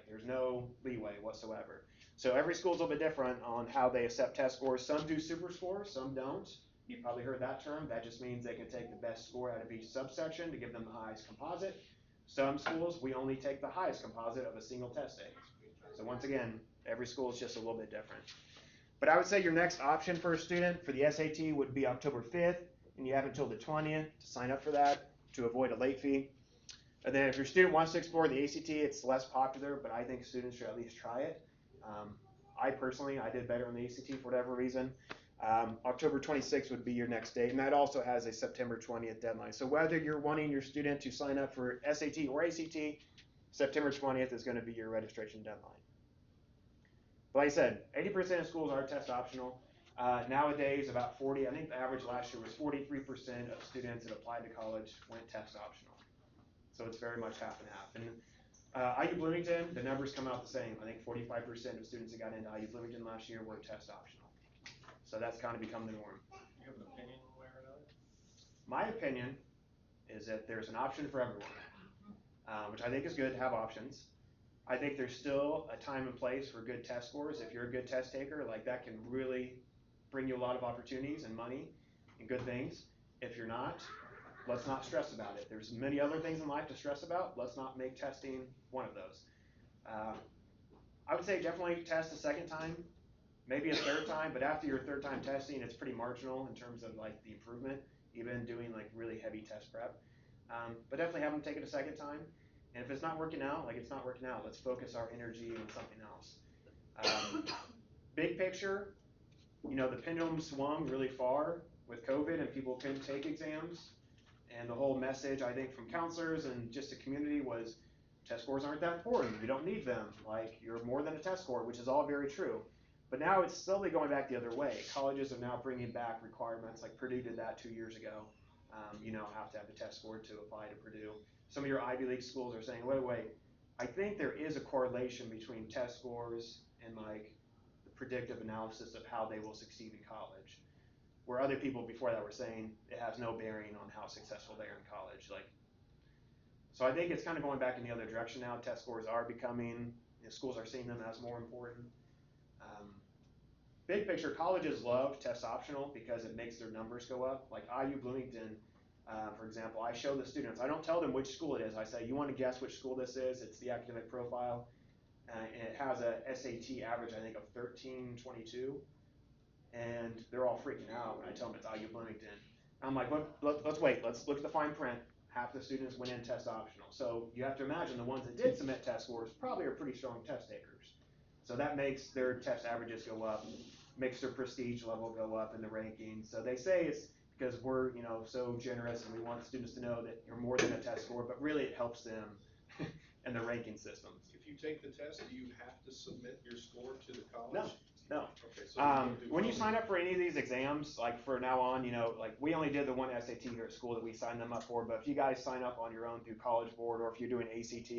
There's no leeway whatsoever. So every school's a little bit different on how they accept test scores. Some do super scores, some don't. You've probably heard that term. That just means they can take the best score out of each subsection to give them the highest composite. Some schools, we only take the highest composite of a single test day. So once again, every school is just a little bit different. But I would say your next option for a student for the SAT would be October 5th, and you have until the 20th to sign up for that to avoid a late fee. And then if your student wants to explore the ACT, it's less popular, but I think students should at least try it. I personally did better on the ACT for whatever reason. October 26th would be your next date, and that also has a September 20th deadline. So whether you're wanting your student to sign up for SAT or ACT, September 20th is going to be your registration deadline. But like I said, 80% of schools are test optional. Nowadays, about 40, I think the average last year was 43% of students that applied to college went test optional. So it's very much half and half. And IU Bloomington, the numbers come out the same. I think 45% of students that got into IU Bloomington last year were test optional. So that's kind of become the norm. Do you have an opinion one way or another? My opinion is that there's an option for everyone, which I think is good to have options. I think there's still a time and place for good test scores. If you're a good test taker, like that can really bring you a lot of opportunities and money and good things. If you're not, let's not stress about it. There's many other things in life to stress about. Let's not make testing one of those. I would say definitely test a second time, maybe a third time, but after your third time testing, it's pretty marginal in terms of like the improvement, even doing like really heavy test prep. But definitely have them take it a second time. And if it's not working out, like it's not working out, let's focus our energy on something else. Big picture, you know, the pendulum swung really far with COVID and people couldn't take exams. And the whole message, I think, from counselors and just the community was test scores aren't that important. You don't need them. Like, you're more than a test score, which is all very true. But now it's slowly going back the other way. Colleges are now bringing back requirements, like Purdue did that 2 years ago. You now have to have a test score to apply to Purdue. Some of your Ivy League schools are saying, wait, I think there is a correlation between test scores and like the predictive analysis of how they will succeed in college. Where other people before that were saying it has no bearing on how successful they are in college. Like, so I think it's kind of going back in the other direction now. Test scores are becoming, schools are seeing them as more important. Big picture, colleges love test optional because it makes their numbers go up. Like IU Bloomington, for example, I show the students, I don't tell them which school it is. I say, you want to guess which school this is? It's the academic profile. And it has a SAT average, I think, of 1322. And they're all freaking out when I tell them it's IU Bloomington. I'm like, let's wait, let's look at the fine print. Half the students went in test optional. So you have to imagine the ones that did submit test scores probably are pretty strong test takers. So that makes their test averages go up, makes their prestige level go up in the rankings. So they say it's because we're, you know, so generous and we want students to know that you're more than a test score, but really it helps them in the ranking systems. If you take the test, do you have to submit your score to the college? No. Okay, so when you sign up for any of these exams, like for now on, you know, like we only did the one SAT here at school that we signed them up for, but if you guys sign up on your own through College Board or if you're doing ACT,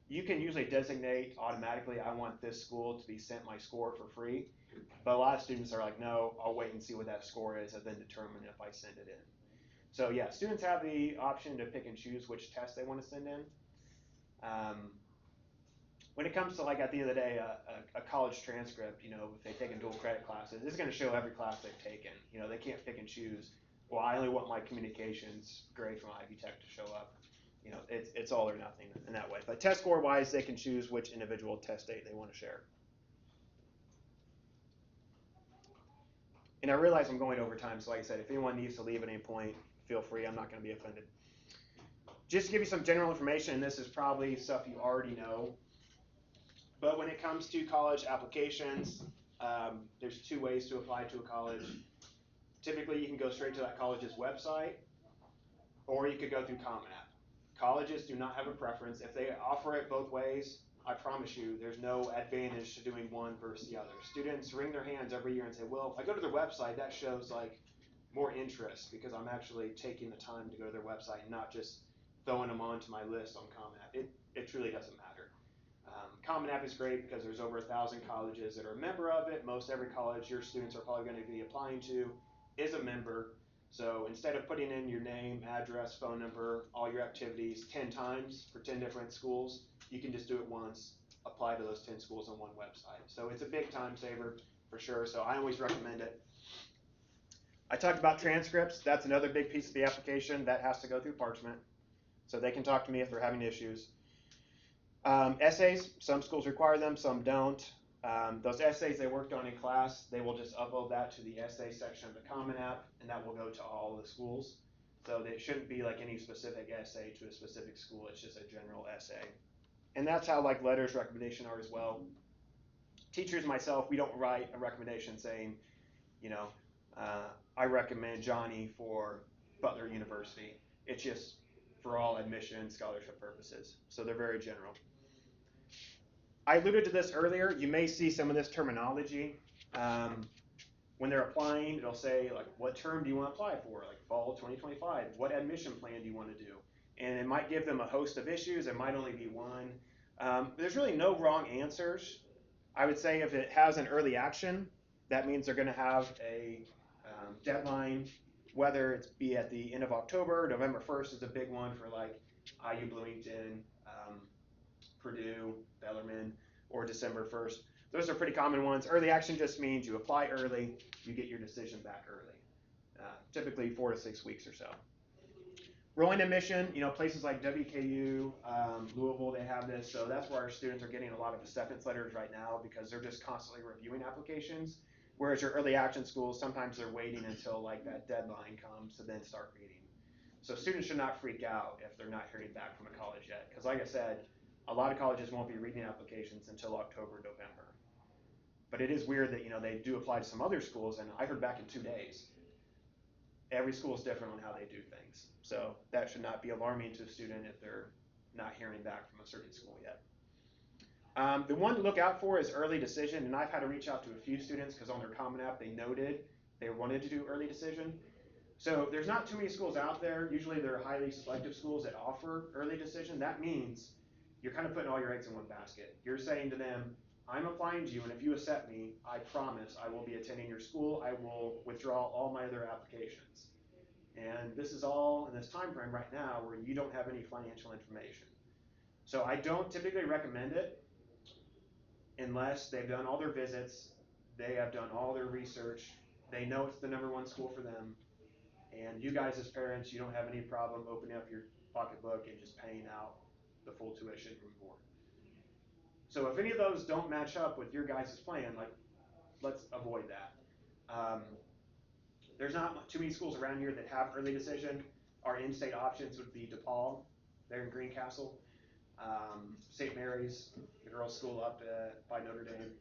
you can usually designate automatically, I want this school to be sent my score for free. But a lot of students are like, no, I'll wait and see what that score is and then determine if I send it in. So yeah, students have the option to pick and choose which test they want to send in. When it comes to, like, at the end of the day, a college transcript, you know, if they've taken dual credit classes, it's going to show every class they've taken. You know, they can't pick and choose. Well, I only want my communications grade from Ivy Tech to show up. You know, it's all or nothing in that way. But test score wise, they can choose which individual test date they want to share. And I realize I'm going over time, so like I said, if anyone needs to leave at any point, feel free. I'm not going to be offended. Just to give you some general information, and this is probably stuff you already know. But when it comes to college applications, there's 2 ways to apply to a college. Typically, you can go straight to that college's website, or you could go through Common App. Colleges do not have a preference. If they offer it both ways, I promise you, there's no advantage to doing one versus the other. Students wring their hands every year and say, well, if I go to their website, that shows like more interest because I'm actually taking the time to go to their website and not just throwing them onto my list on Common App. It truly doesn't matter. Common App is great because there's over 1,000 colleges that are a member of it. Most every college your students are probably going to be applying to is a member. So instead of putting in your name, address, phone number, all your activities 10 times for 10 different schools, you can just do it once, apply to those 10 schools on one website. So it's a big time saver for sure. So I always recommend it. I talked about transcripts. That's another big piece of the application that has to go through Parchment. So they can talk to me if they're having issues. Essays, some schools require them, some don't. Those essays they worked on in class, they will just upload that to the essay section of the Common App, and that will go to all the schools. So it shouldn't be like any specific essay to a specific school, it's just a general essay. And that's how like letters recommendation are as well. Teachers, myself, we don't write a recommendation saying, you know, I recommend Johnny for Butler University. It's just for all admission scholarship purposes. So they're very general. I alluded to this earlier. You may see some of this terminology. when they're applying, it'll say like, what term do you want to apply for? Like fall 2025. What admission plan do you want to do? And it might give them a host of issues. It might only be one. There's really no wrong answers. I would say if it has an early action, that means they're going to have a deadline, whether it's be at the end of October. November 1st is a big one for like IU Bloomington, Purdue, Bellarmine, or December 1st. Those are pretty common ones. Early action just means you apply early, you get your decision back early, typically 4 to 6 weeks or so. Rolling admission, places like WKU, Louisville, they have this, so that's where our students are getting a lot of acceptance letters right now because they're just constantly reviewing applications. Whereas your early action schools, sometimes they're waiting until like that deadline comes to then start reading. So students should not freak out if they're not hearing back from a college yet, because like I said, a lot of colleges won't be reading applications until October, November. But it is weird that they do apply to some other schools, and I heard back in 2 days. Every school is different on how they do things. So that should not be alarming to a student if they're not hearing back from a certain school yet. The one to look out for is early decision, and I've had to reach out to a few students because on their Common App they noted they wanted to do early decision. So there's not too many schools out there. Usually they're highly selective schools that offer early decision. That means you're kind of putting all your eggs in one basket. You're saying to them, I'm applying to you, and if you accept me, I promise I will be attending your school. I will withdraw all my other applications. And this is all in this time frame right now where you don't have any financial information. So I don't typically recommend it unless they've done all their visits, they have done all their research, they know it's the #1 school for them, and you guys as parents, you don't have any problem opening up your pocketbook and just paying out the full tuition and board. So if any of those don't match up with your guys' plan, like, let's avoid that. There's not too many schools around here that have early decision. Our in-state options would be DePaul, they're in Greencastle, St. Mary's, the girls' school up by Notre Dame,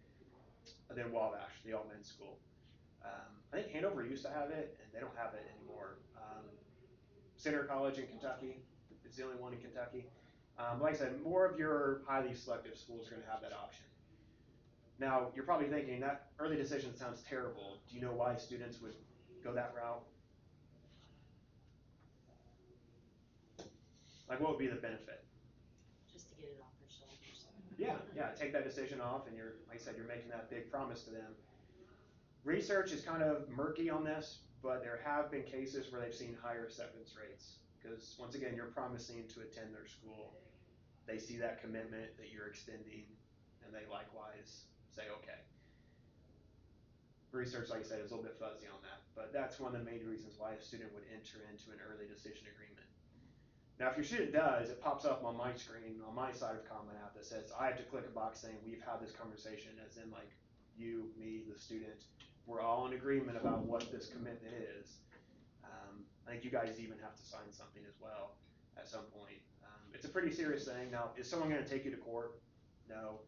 and then Wabash, the all-men's school. I think Hanover used to have it, and they don't have it anymore. Center College in Kentucky is the only one in Kentucky. Like I said, more of your highly selective schools are going to have that option. Now, you're probably thinking that early decision sounds terrible. Do you know why students would go that route? Like, what would be the benefit? Just to get it off their shoulders. Yeah, take that decision off, and like I said, you're making that big promise to them. Research is kind of murky on this, but there have been cases where they've seen higher acceptance rates because, once again, you're promising to attend their school. They see that commitment that you're extending, and they likewise say, okay. Research, like I said, is a little bit fuzzy on that, but that's one of the main reasons why a student would enter into an early decision agreement. Now, if your student does, it pops up on my screen, on my side of Common App that says, I have to click a box saying we've had this conversation, as in like you, me, the student, we're all in agreement about what this commitment is. I think you guys even have to sign something as well at some point. It's a pretty serious thing. Now, is someone going to take you to court? No.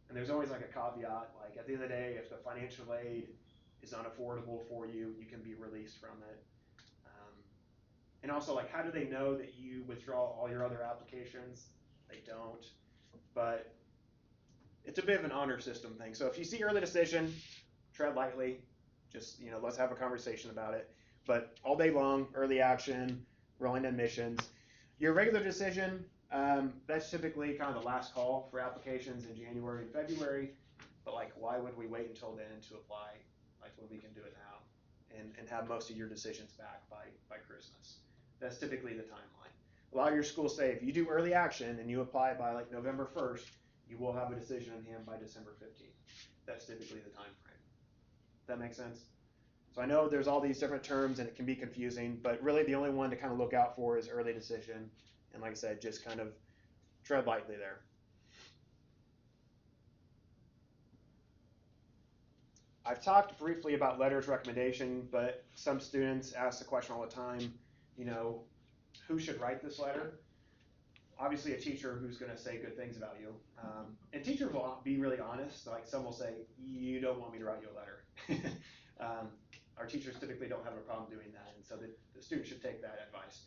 And there's always like a caveat, like at the end of the day, if the financial aid is unaffordable for you, you can be released from it. And also, like, how do they know that you withdraw all your other applications? They don't. But it's a bit of an honor system thing. So if you see early decision, tread lightly. Just, let's have a conversation about it. But all day long, early action, rolling admissions. Your regular decision, that's typically kind of the last call for applications in January and February. But, like, why would we wait until then to apply, like, when we can do it now and have most of your decisions back by Christmas? That's typically the timeline. A lot of your schools say if you do early action and you apply by like November 1st, you will have a decision in hand by December 15th. That's typically the time frame. That makes sense? So I know there's all these different terms and it can be confusing, but really the only one to kind of look out for is early decision. And like I said, just kind of tread lightly there. I've talked briefly about letters recommendation, but some students ask the question all the time, who should write this letter? Obviously a teacher who's going to say good things about you. And teachers will be really honest. Like some will say, you don't want me to write you a letter. Our teachers typically don't have a problem doing that, and so the student should take that advice.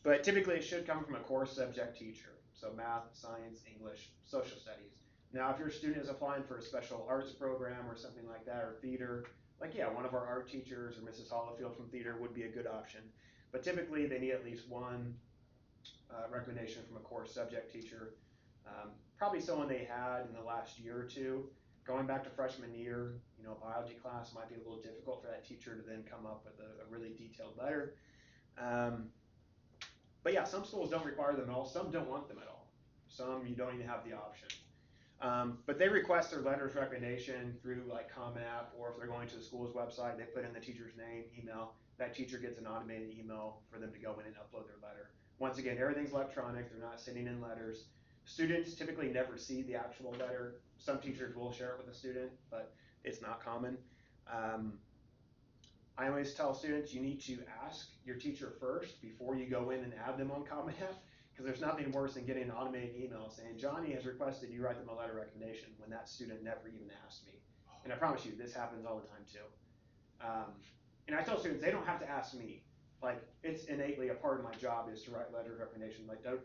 But typically it should come from a core subject teacher. So math, science, English, social studies. Now, if your student is applying for a special arts program or something like that, or theater, like, yeah, one of our art teachers or Mrs. Hollifield from theater would be a good option. But typically, they need at least one recommendation from a core subject teacher. Probably someone they had in the last year or two. Going back to freshman year, biology class might be a little difficult for that teacher to then come up with a really detailed letter. But yeah, some schools don't require them at all. Some don't want them at all. Some you don't even have the option. But they request their letter of recommendation through like Common App, or if they're going to the school's website, they put in the teacher's name, email. That teacher gets an automated email for them to go in and upload their letter. Once again, everything's electronic. They're not sending in letters. Students typically never see the actual letter. Some teachers will share it with the student, but it's not common. I always tell students you need to ask your teacher first before you go in and add them on Common App, because there's nothing worse than getting an automated email saying, Johnny has requested you write them a letter of recommendation, when that student never even asked me. And I promise you, this happens all the time too. And I tell students, they don't have to ask me. Like, it's innately a part of my job is to write letter of recommendation. Like, I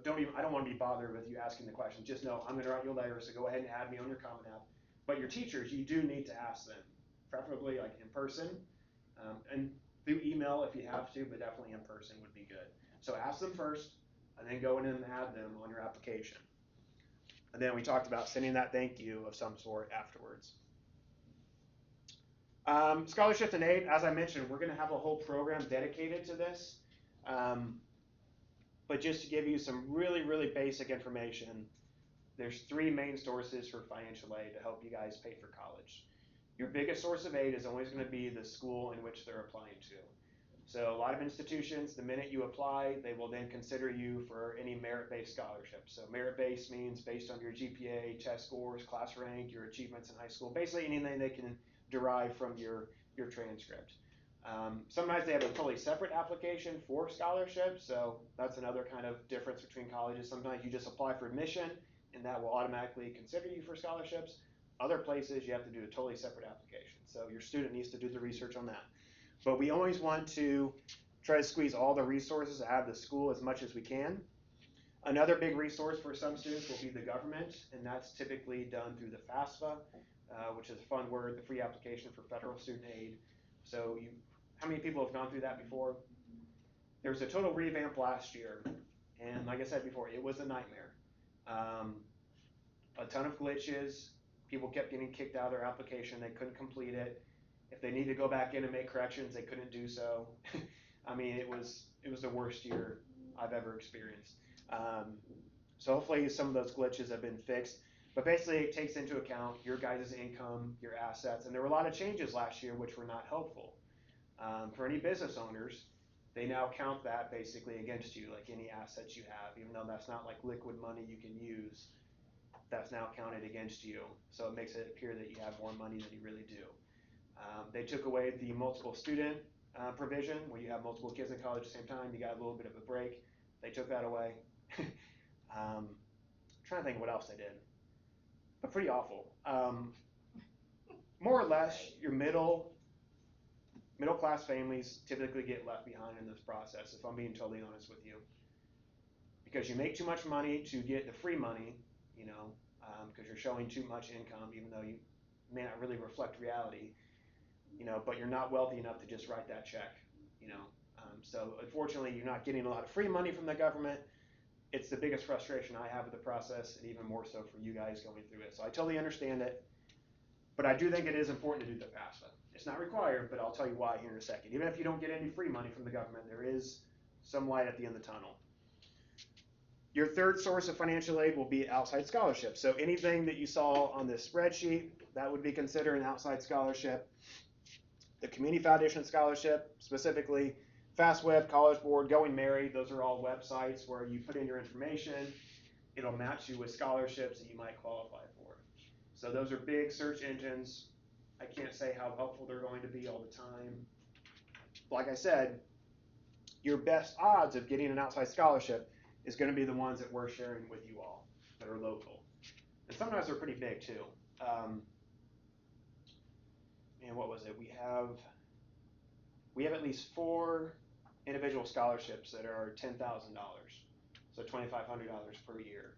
don't want to be bothered with you asking the question. Just know I'm going to write you a letter, so go ahead and add me on your Common App. But your teachers, you do need to ask them, preferably like in person, and through email if you have to, but definitely in person would be good. So ask them first, and then go in and add them on your application. And then we talked about sending that thank you of some sort afterwards. Scholarships and aid, as I mentioned, we're going to have a whole program dedicated to this. But just to give you some really, really basic information, there's three main sources for financial aid to help you guys pay for college. Your biggest source of aid is always going to be the school in which they're applying to. So a lot of institutions, the minute you apply, they will then consider you for any merit-based scholarships. So merit-based means based on your GPA, test scores, class rank, your achievements in high school, basically anything they can derive from your transcript. Sometimes they have a totally separate application for scholarships, so that's another kind of difference between colleges. Sometimes you just apply for admission, and that will automatically consider you for scholarships. Other places, you have to do a totally separate application. So your student needs to do the research on that. But we always want to try to squeeze all the resources out of the school as much as we can. Another big resource for some students will be the government, and that's typically done through the FAFSA, which is a fun word, the free application for federal student aid. So how many people have gone through that before? There was a total revamp last year, and like I said before, it was a nightmare. A ton of glitches. People kept getting kicked out of their application. They couldn't complete it. If they needed to go back in and make corrections, they couldn't do so. I mean, it was the worst year I've ever experienced. So hopefully some of those glitches have been fixed. But basically, it takes into account your guys' income, your assets, and there were a lot of changes last year which were not helpful. For any business owners, they now count that basically against you, like any assets you have, even though that's not like liquid money you can use. That's now counted against you, so it makes it appear that you have more money than you really do. They took away the multiple student provision, where you have multiple kids in college at the same time, you got a little bit of a break. They took that away. I'm trying to think what else they did, but pretty awful. More or less, your middle class families typically get left behind in this process, if I'm being totally honest with you. Because you make too much money to get the free money, because you're showing too much income, even though you may not really reflect reality, but you're not wealthy enough to just write that check, so unfortunately you're not getting a lot of free money from the government. It's the biggest frustration I have with the process, and even more so for you guys going through it. So I totally understand it, but I do think it is important to do the FAFSA. It's not required, but I'll tell you why here in a second. Even if you don't get any free money from the government, there is some light at the end of the tunnel. Your third source of financial aid will be outside scholarships. So anything that you saw on this spreadsheet, that would be considered an outside scholarship. The Community Foundation Scholarship, specifically FastWeb, College Board, Going Married, those are all websites where you put in your information. It'll match you with scholarships that you might qualify for. So those are big search engines. I can't say how helpful they're going to be all the time. Like I said, your best odds of getting an outside scholarship is going to be the ones that we're sharing with you all that are local. And sometimes they're pretty big too. And what was it? We have at least 4 individual scholarships that are $10,000, so $2,500 per year.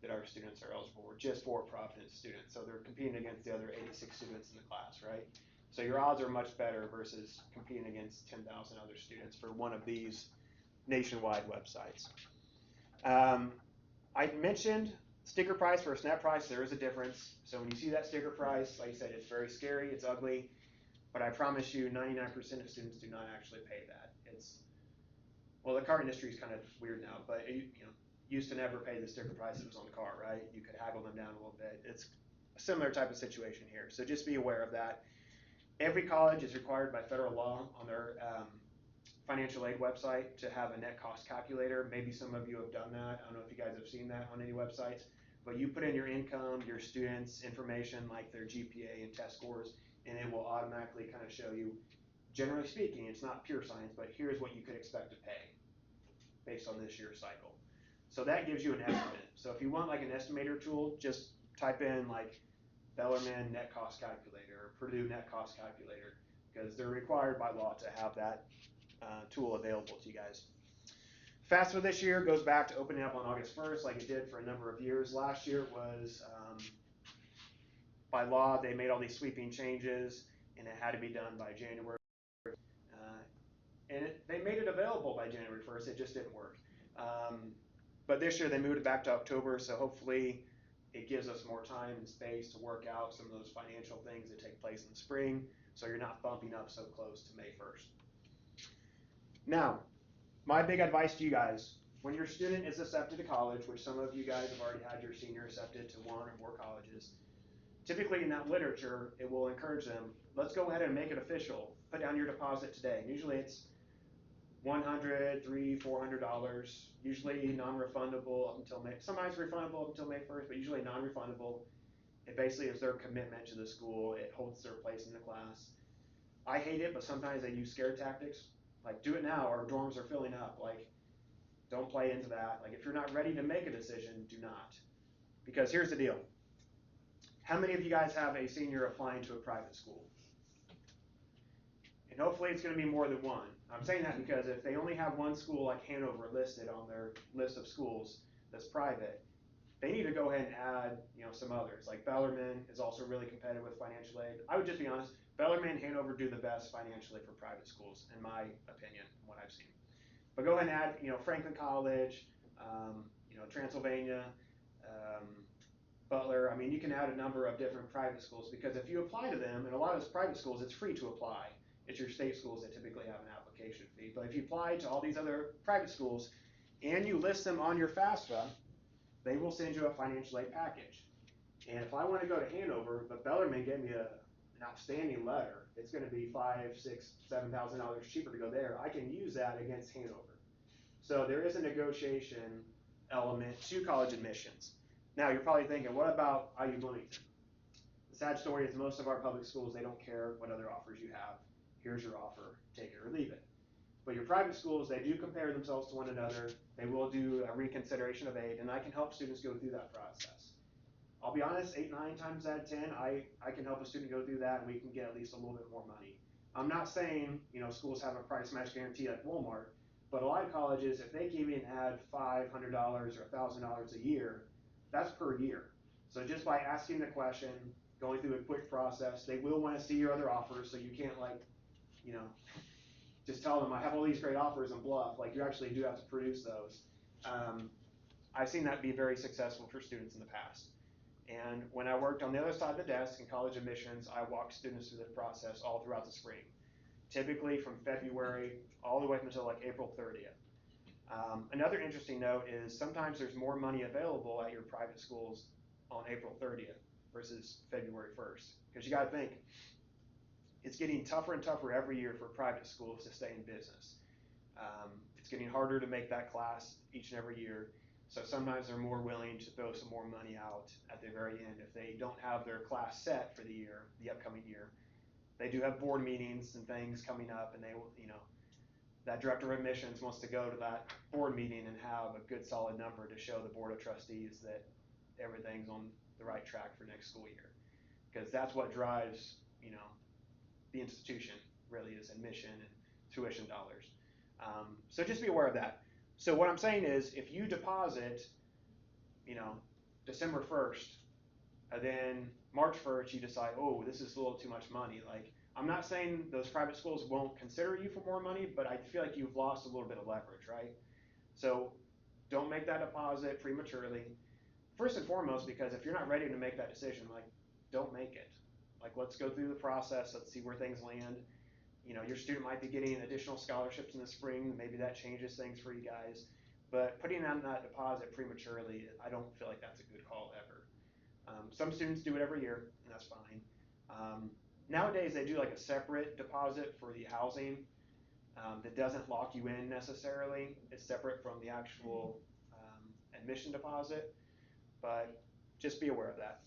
that our students are eligible for, just for-profit students. So they're competing against the other 86 students in the class, right? So your odds are much better versus competing against 10,000 other students for one of these nationwide websites. I mentioned sticker price versus net price. There is a difference. So when you see that sticker price, like I said, it's very scary, it's ugly, but I promise you 99% of students do not actually pay that. Well, the car industry is kind of weird now, but used to never pay the sticker price that was on the car, right? You could haggle them down a little bit. It's a similar type of situation here. So just be aware of that. Every college is required by federal law on their financial aid website to have a net cost calculator. Maybe some of you have done that. I don't know if you guys have seen that on any websites, but you put in your income, your students' information like their GPA and test scores, and it will automatically kind of show you, generally speaking, it's not pure science, but here's what you could expect to pay based on this year's cycle. So that gives you an estimate. So if you want like an estimator tool, just type in like Bellarmine net cost calculator or Purdue net cost calculator, because they're required by law to have that tool available to you guys. FAFSA this year goes back to opening up on August 1st like it did for a number of years. Last year it was, by law, they made all these sweeping changes and it had to be done by January. And they made it available by January 1st, it just didn't work. But this year they moved it back to October, so hopefully it gives us more time and space to work out some of those financial things that take place in the spring, so you're not bumping up so close to May 1st. Now, my big advice to you guys, when your student is accepted to college, which some of you guys have already had your senior accepted to one or more colleges, typically in that literature, it will encourage them, let's go ahead and make it official. Put down your deposit today. And usually it's $100, $300, $400, usually non-refundable up until May, sometimes refundable up until May 1st, but usually non-refundable. It basically is their commitment to the school. It holds their place in the class. I hate it, but sometimes they use scare tactics. Like, do it now, our dorms are filling up. Like, don't play into that. Like, if you're not ready to make a decision, do not. Because here's the deal. How many of you guys have a senior applying to a private school? And hopefully it's going to be more than one. I'm saying that because if they only have one school like Hanover listed on their list of schools that's private, they need to go ahead and add, some others. Like Bellarmine is also really competitive with financial aid. I would just be honest, Bellarmine and Hanover do the best financially for private schools, in my opinion, from what I've seen. But go ahead and add, Franklin College, Transylvania, Butler. I mean, you can add a number of different private schools because if you apply to them, and a lot of those private schools, it's free to apply. It's your state schools that typically have an application fee. But if you apply to all these other private schools and you list them on your FAFSA, they will send you a financial aid package. And if I want to go to Hanover, but Bellarmine gave me an outstanding letter, it's going to be $5,000, $6,000, $7,000 cheaper to go there. I can use that against Hanover. So there is a negotiation element to college admissions. Now you're probably thinking, what about IU Bloomington? The sad story is most of our public schools, they don't care what other offers you have. Here's your offer, take it or leave it. But your private schools, they do compare themselves to one another. They will do a reconsideration of aid, and I can help students go through that process. I'll be honest, 8, 9 times out of 10, I can help a student go through that, and we can get at least a little bit more money. I'm not saying, schools have a price match guarantee like Walmart, but a lot of colleges, if they can even add $500 or $1,000 a year, that's per year. So just by asking the question, going through a quick process, they will want to see your other offers, so you can't just tell them I have all these great offers and bluff. Like, you actually do have to produce those. I've seen that be very successful for students in the past. And when I worked on the other side of the desk in college admissions, I walked students through the process all throughout the spring, typically from February all the way up until like April 30th. Another interesting note is sometimes there's more money available at your private schools on April 30th versus February 1st. Because you got to think, it's getting tougher and tougher every year for private schools to stay in business. It's getting harder to make that class each and every year. So sometimes they're more willing to throw some more money out at the very end if they don't have their class set for the year, the upcoming year. They do have board meetings and things coming up, and they will, that director of admissions wants to go to that board meeting and have a good solid number to show the board of trustees that everything's on the right track for next school year. Because that's what drives, the institution really is admission and tuition dollars. So just be aware of that. So what I'm saying is if you deposit, December 1st, and then March 1st, you decide, oh, this is a little too much money. Like, I'm not saying those private schools won't consider you for more money, but I feel like you've lost a little bit of leverage, right? So don't make that deposit prematurely. First and foremost, because if you're not ready to make that decision, like, don't make it. Like, let's go through the process. Let's see where things land. You know, your student might be getting additional scholarships in the spring. Maybe that changes things for you guys. But putting down that deposit prematurely, I don't feel like that's a good call ever. Some students do it every year, and that's fine. Nowadays, they do like a separate deposit for the housing that doesn't lock you in necessarily. It's separate from the actual admission deposit, but just be aware of that.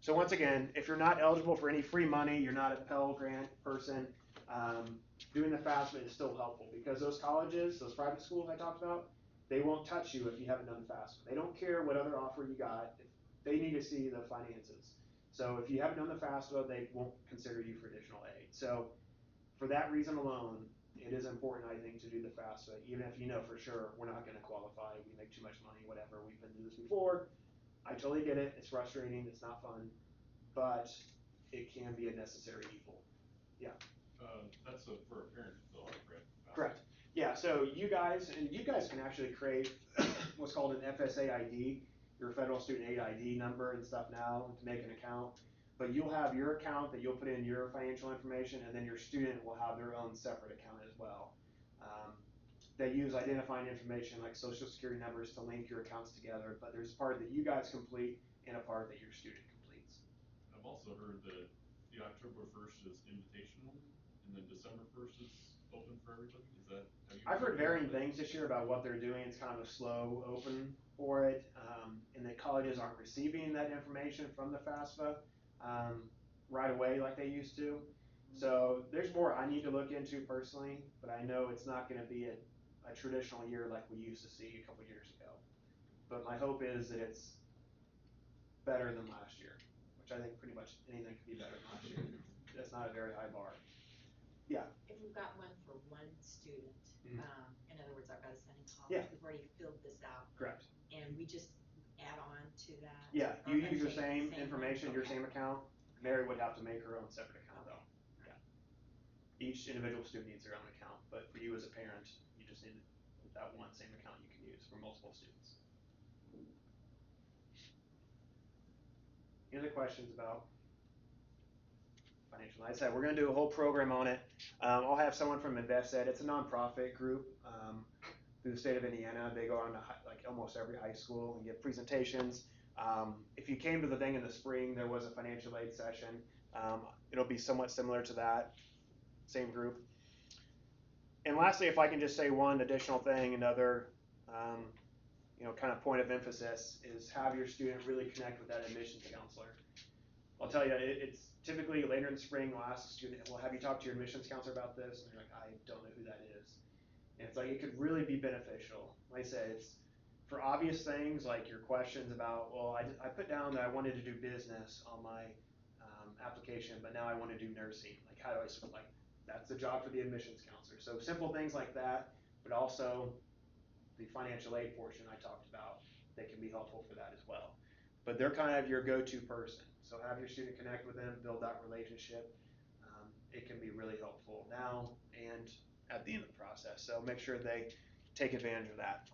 So once again, if you're not eligible for any free money, you're not a Pell Grant person, doing the FAFSA is still helpful because those colleges, those private schools I talked about, they won't touch you if you haven't done FAFSA. They don't care what other offer you got. They need to see the finances. So if you haven't done the FAFSA, they won't consider you for additional aid. So for that reason alone, it is important, I think, to do the FAFSA, even if you know for sure we're not going to qualify, we make too much money, whatever. We've been through this before. I totally get it. It's frustrating. It's not fun, but it can be a necessary evil. Yeah. That's for a parent to fill out, correct? Correct. Yeah. So you guys can actually create what's called an FSA ID, your Federal Student Aid ID number and stuff now to make an account. But you'll have your account that you'll put in your financial information, and then your student will have their own separate account as well. They use identifying information like social security numbers to link your accounts together, but there's a part that you guys complete and a part that your student completes. I've also heard that the October 1st is invitational, and then December 1st is open for everybody. Is that? I've heard varying things this year about what they're doing. It's kind of a slow open for it, and that colleges aren't receiving that information from the FAFSA right away like they used to. So there's more I need to look into personally, but I know it's not going to be a traditional year like we used to see a couple years ago. But my hope is that it's better than last year, which I think pretty much anything could be better than last year. That's not a very high bar. Yeah. If we've got one for one student, Mhm. In other words, I've got a son in college, Yeah. we've already filled this out, Correct. and we just add on to that? Yeah, Or you use your same same information, your okay. same account. Mary would have to make her own separate account though. Yeah. Each individual student needs their own account, but for you as a parent, you just need that one same account you can use for multiple students. Any other questions about financial? Like I said, we're going to do a whole program on it. I'll have someone from InvestEd. It's a nonprofit group through the state of Indiana. They go on to like almost every high school and give presentations. If you came to the thing in the spring, there was a financial aid session. It'll be somewhat similar to that, same group. And lastly, if I can just say one additional thing, another kind of point of emphasis is have your student really connect with that admissions counselor. I'll tell you, it's typically later in the spring, we'll ask the student, well, have you talked to your admissions counselor about this? And they're like, I don't know who that is. And it's like, it could really be beneficial. Like I said, it's for obvious things like your questions about, well, I put down that I wanted to do business on my application, but now I want to do nursing. Like, how do I sort of like, that's the job for the admissions counselor. So simple things like that, but also the financial aid portion I talked about that can be helpful for that as well. But they're kind of your go-to person. So have your student connect with them, build that relationship. It can be really helpful now and at the end of the process. So make sure they take advantage of that.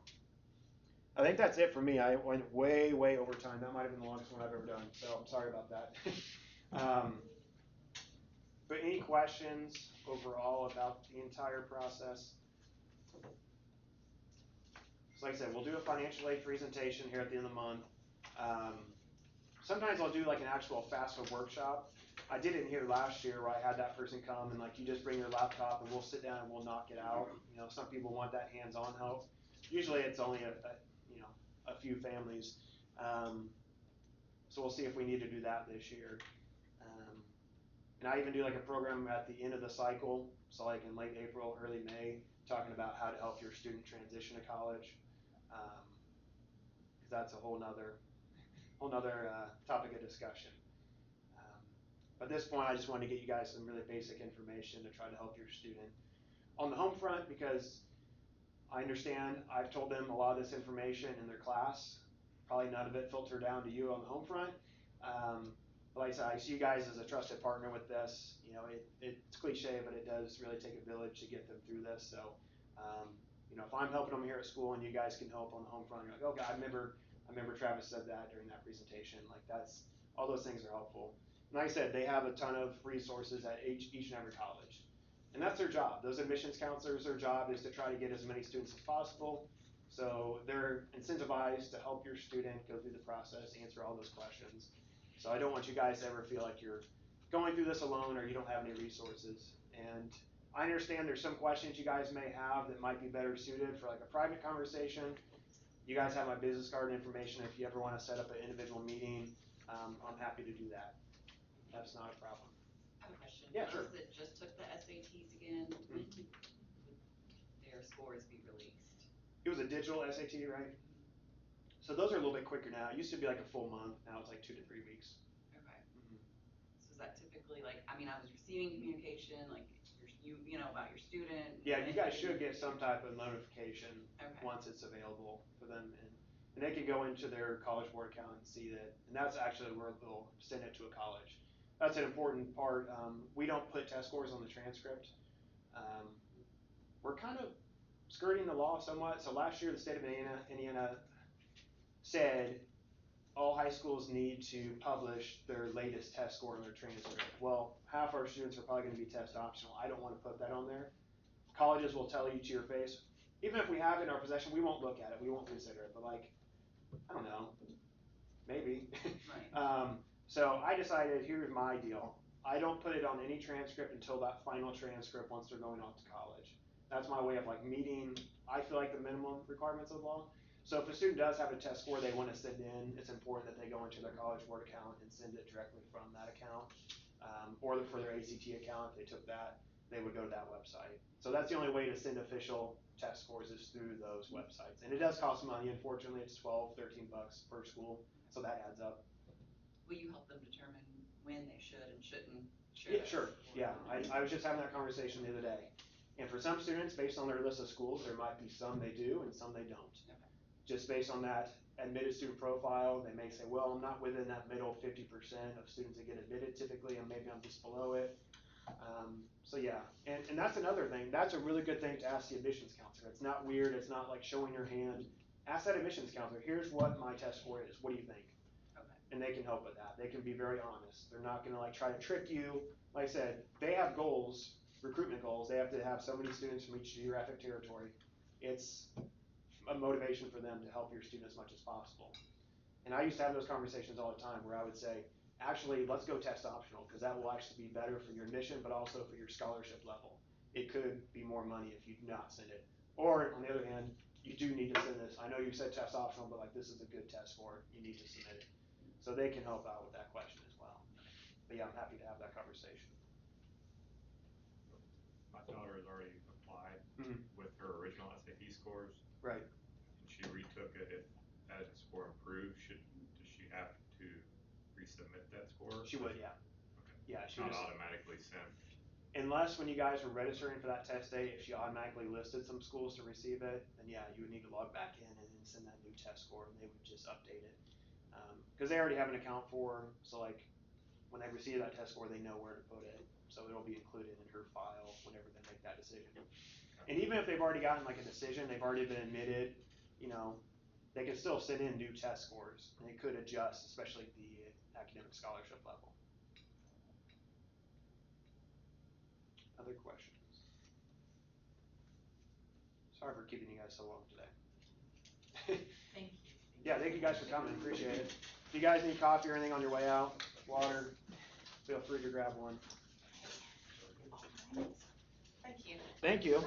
I think that's it for me. I went way, way over time. That might have been the longest one I've ever done. So I'm sorry about that. But any questions overall about the entire process? So like I said, we'll do a financial aid presentation here at the end of the month. Sometimes I'll do like an actual FAFSA workshop. I did it in here last year where I had that person come and like you just bring your laptop and we'll sit down and we'll knock it out. You know, some people want that hands-on help. Usually it's only a few families. So we'll see if we need to do that this year. And I even do like a program at the end of the cycle, so like in late April, early May, talking about how to help your student transition to college. Because that's a whole nother topic of discussion. But at this point, I just wanted to get you guys some really basic information to try to help your student on the home front, because I understand I've told them a lot of this information in their class, probably none of it filter down to you on the home front. But like I said, I see you guys as a trusted partner with this. You know, it's cliche, but it does really take a village to get them through this. So, you know, if I'm helping them here at school and you guys can help on the home front, you're like, oh God, I remember Travis said that during that presentation. Like all those things are helpful. And like I said, they have a ton of resources at each and every college. And that's their job. Those admissions counselors, their job is to try to get as many students as possible. So they're incentivized to help your student go through the process, answer all those questions. So I don't want you guys to ever feel like you're going through this alone or you don't have any resources. And I understand there's some questions you guys may have that might be better suited for like a private conversation. You guys have my business card information. If you ever want to set up an individual meeting, I'm happy to do that. That's not a problem. I have a question. Yeah, sure. Those that just took the SATs again, when would their scores be released? It was a digital SAT, right? So those are a little bit quicker now. It used to be like a full month. Now it's like 2 to 3 weeks. Okay. So is that typically like, I mean, I was receiving communication, like you know, about your student. Yeah, you guys should get some type of notification Okay. once it's available for them. And they can go into their College Board account and see that. And that's actually where they'll send it to a college. That's an important part. We don't put test scores on the transcript. We're kind of skirting the law somewhat. So last year, the state of Indiana said all high schools need to publish their latest test score in their transcript. Well, half our students are probably going to be test optional. I don't want to put that on there. Colleges will tell you to your face, even if we have it in our possession, we won't look at it, we won't consider it, but like, I don't know, maybe. Right. So I decided, here's my deal. I don't put it on any transcript until that final transcript once they're going off to college. That's my way of like meeting, I feel like, the minimum requirements of the law. So if a student does have a test score they want to send in, it's important that they go into their College Board account and send it directly from that account. Or for their ACT account, if they took that, they would go to that website. So that's the only way to send official test scores is through those websites. And it does cost money, unfortunately. It's $12, $13 per school, so that adds up. Will you help them determine when they should and shouldn't share? Yeah, sure. Yeah, I was just having that conversation the other day. And for some students, based on their list of schools, there might be some they do and some they don't. Okay. Just based on that admitted student profile, they may say, well, I'm not within that middle 50% of students that get admitted typically, and maybe I'm just below it. So yeah, and that's another thing. That's a really good thing to ask the admissions counselor. It's not weird. It's not like showing your hand. Ask that admissions counselor, here's what my test score is. What do you think? Okay. And they can help with that. They can be very honest. They're not gonna like try to trick you. Like I said, they have goals, recruitment goals. They have to have so many students from each geographic territory. It's a motivation for them to help your student as much as possible. And I used to have those conversations all the time where I would say, actually, let's go test optional because that will actually be better for your admission, but also for your scholarship level. It could be more money if you do not send it. Or on the other hand, you do need to send this. I know you said test optional, but like this is a good test score. You need to submit it. So they can help out with that question as well. But yeah, I'm happy to have that conversation. My daughter has already applied with her original SAT scores. Right. And she retook it. If that score improved, does she have to resubmit that score? She would, yeah. Okay. Yeah, It's not automatically sent. Unless when you guys were registering for that test day, if she automatically listed some schools to receive it, then yeah, you would need to log back in and then send that new test score, and they would just update it. Because they already have an account for her, so like when they receive that test score, they know where to put it. So it'll be included in her file whenever they make that decision. And even if they've already gotten like a decision, they've already been admitted, you know, they can still send in new test scores, and it could adjust, especially the academic scholarship level. Other questions? Sorry for keeping you guys so long today. Thank you. Yeah, thank you guys for coming. Appreciate it. If you guys need coffee or anything on your way out, water, feel free to grab one. Thank you. Thank you.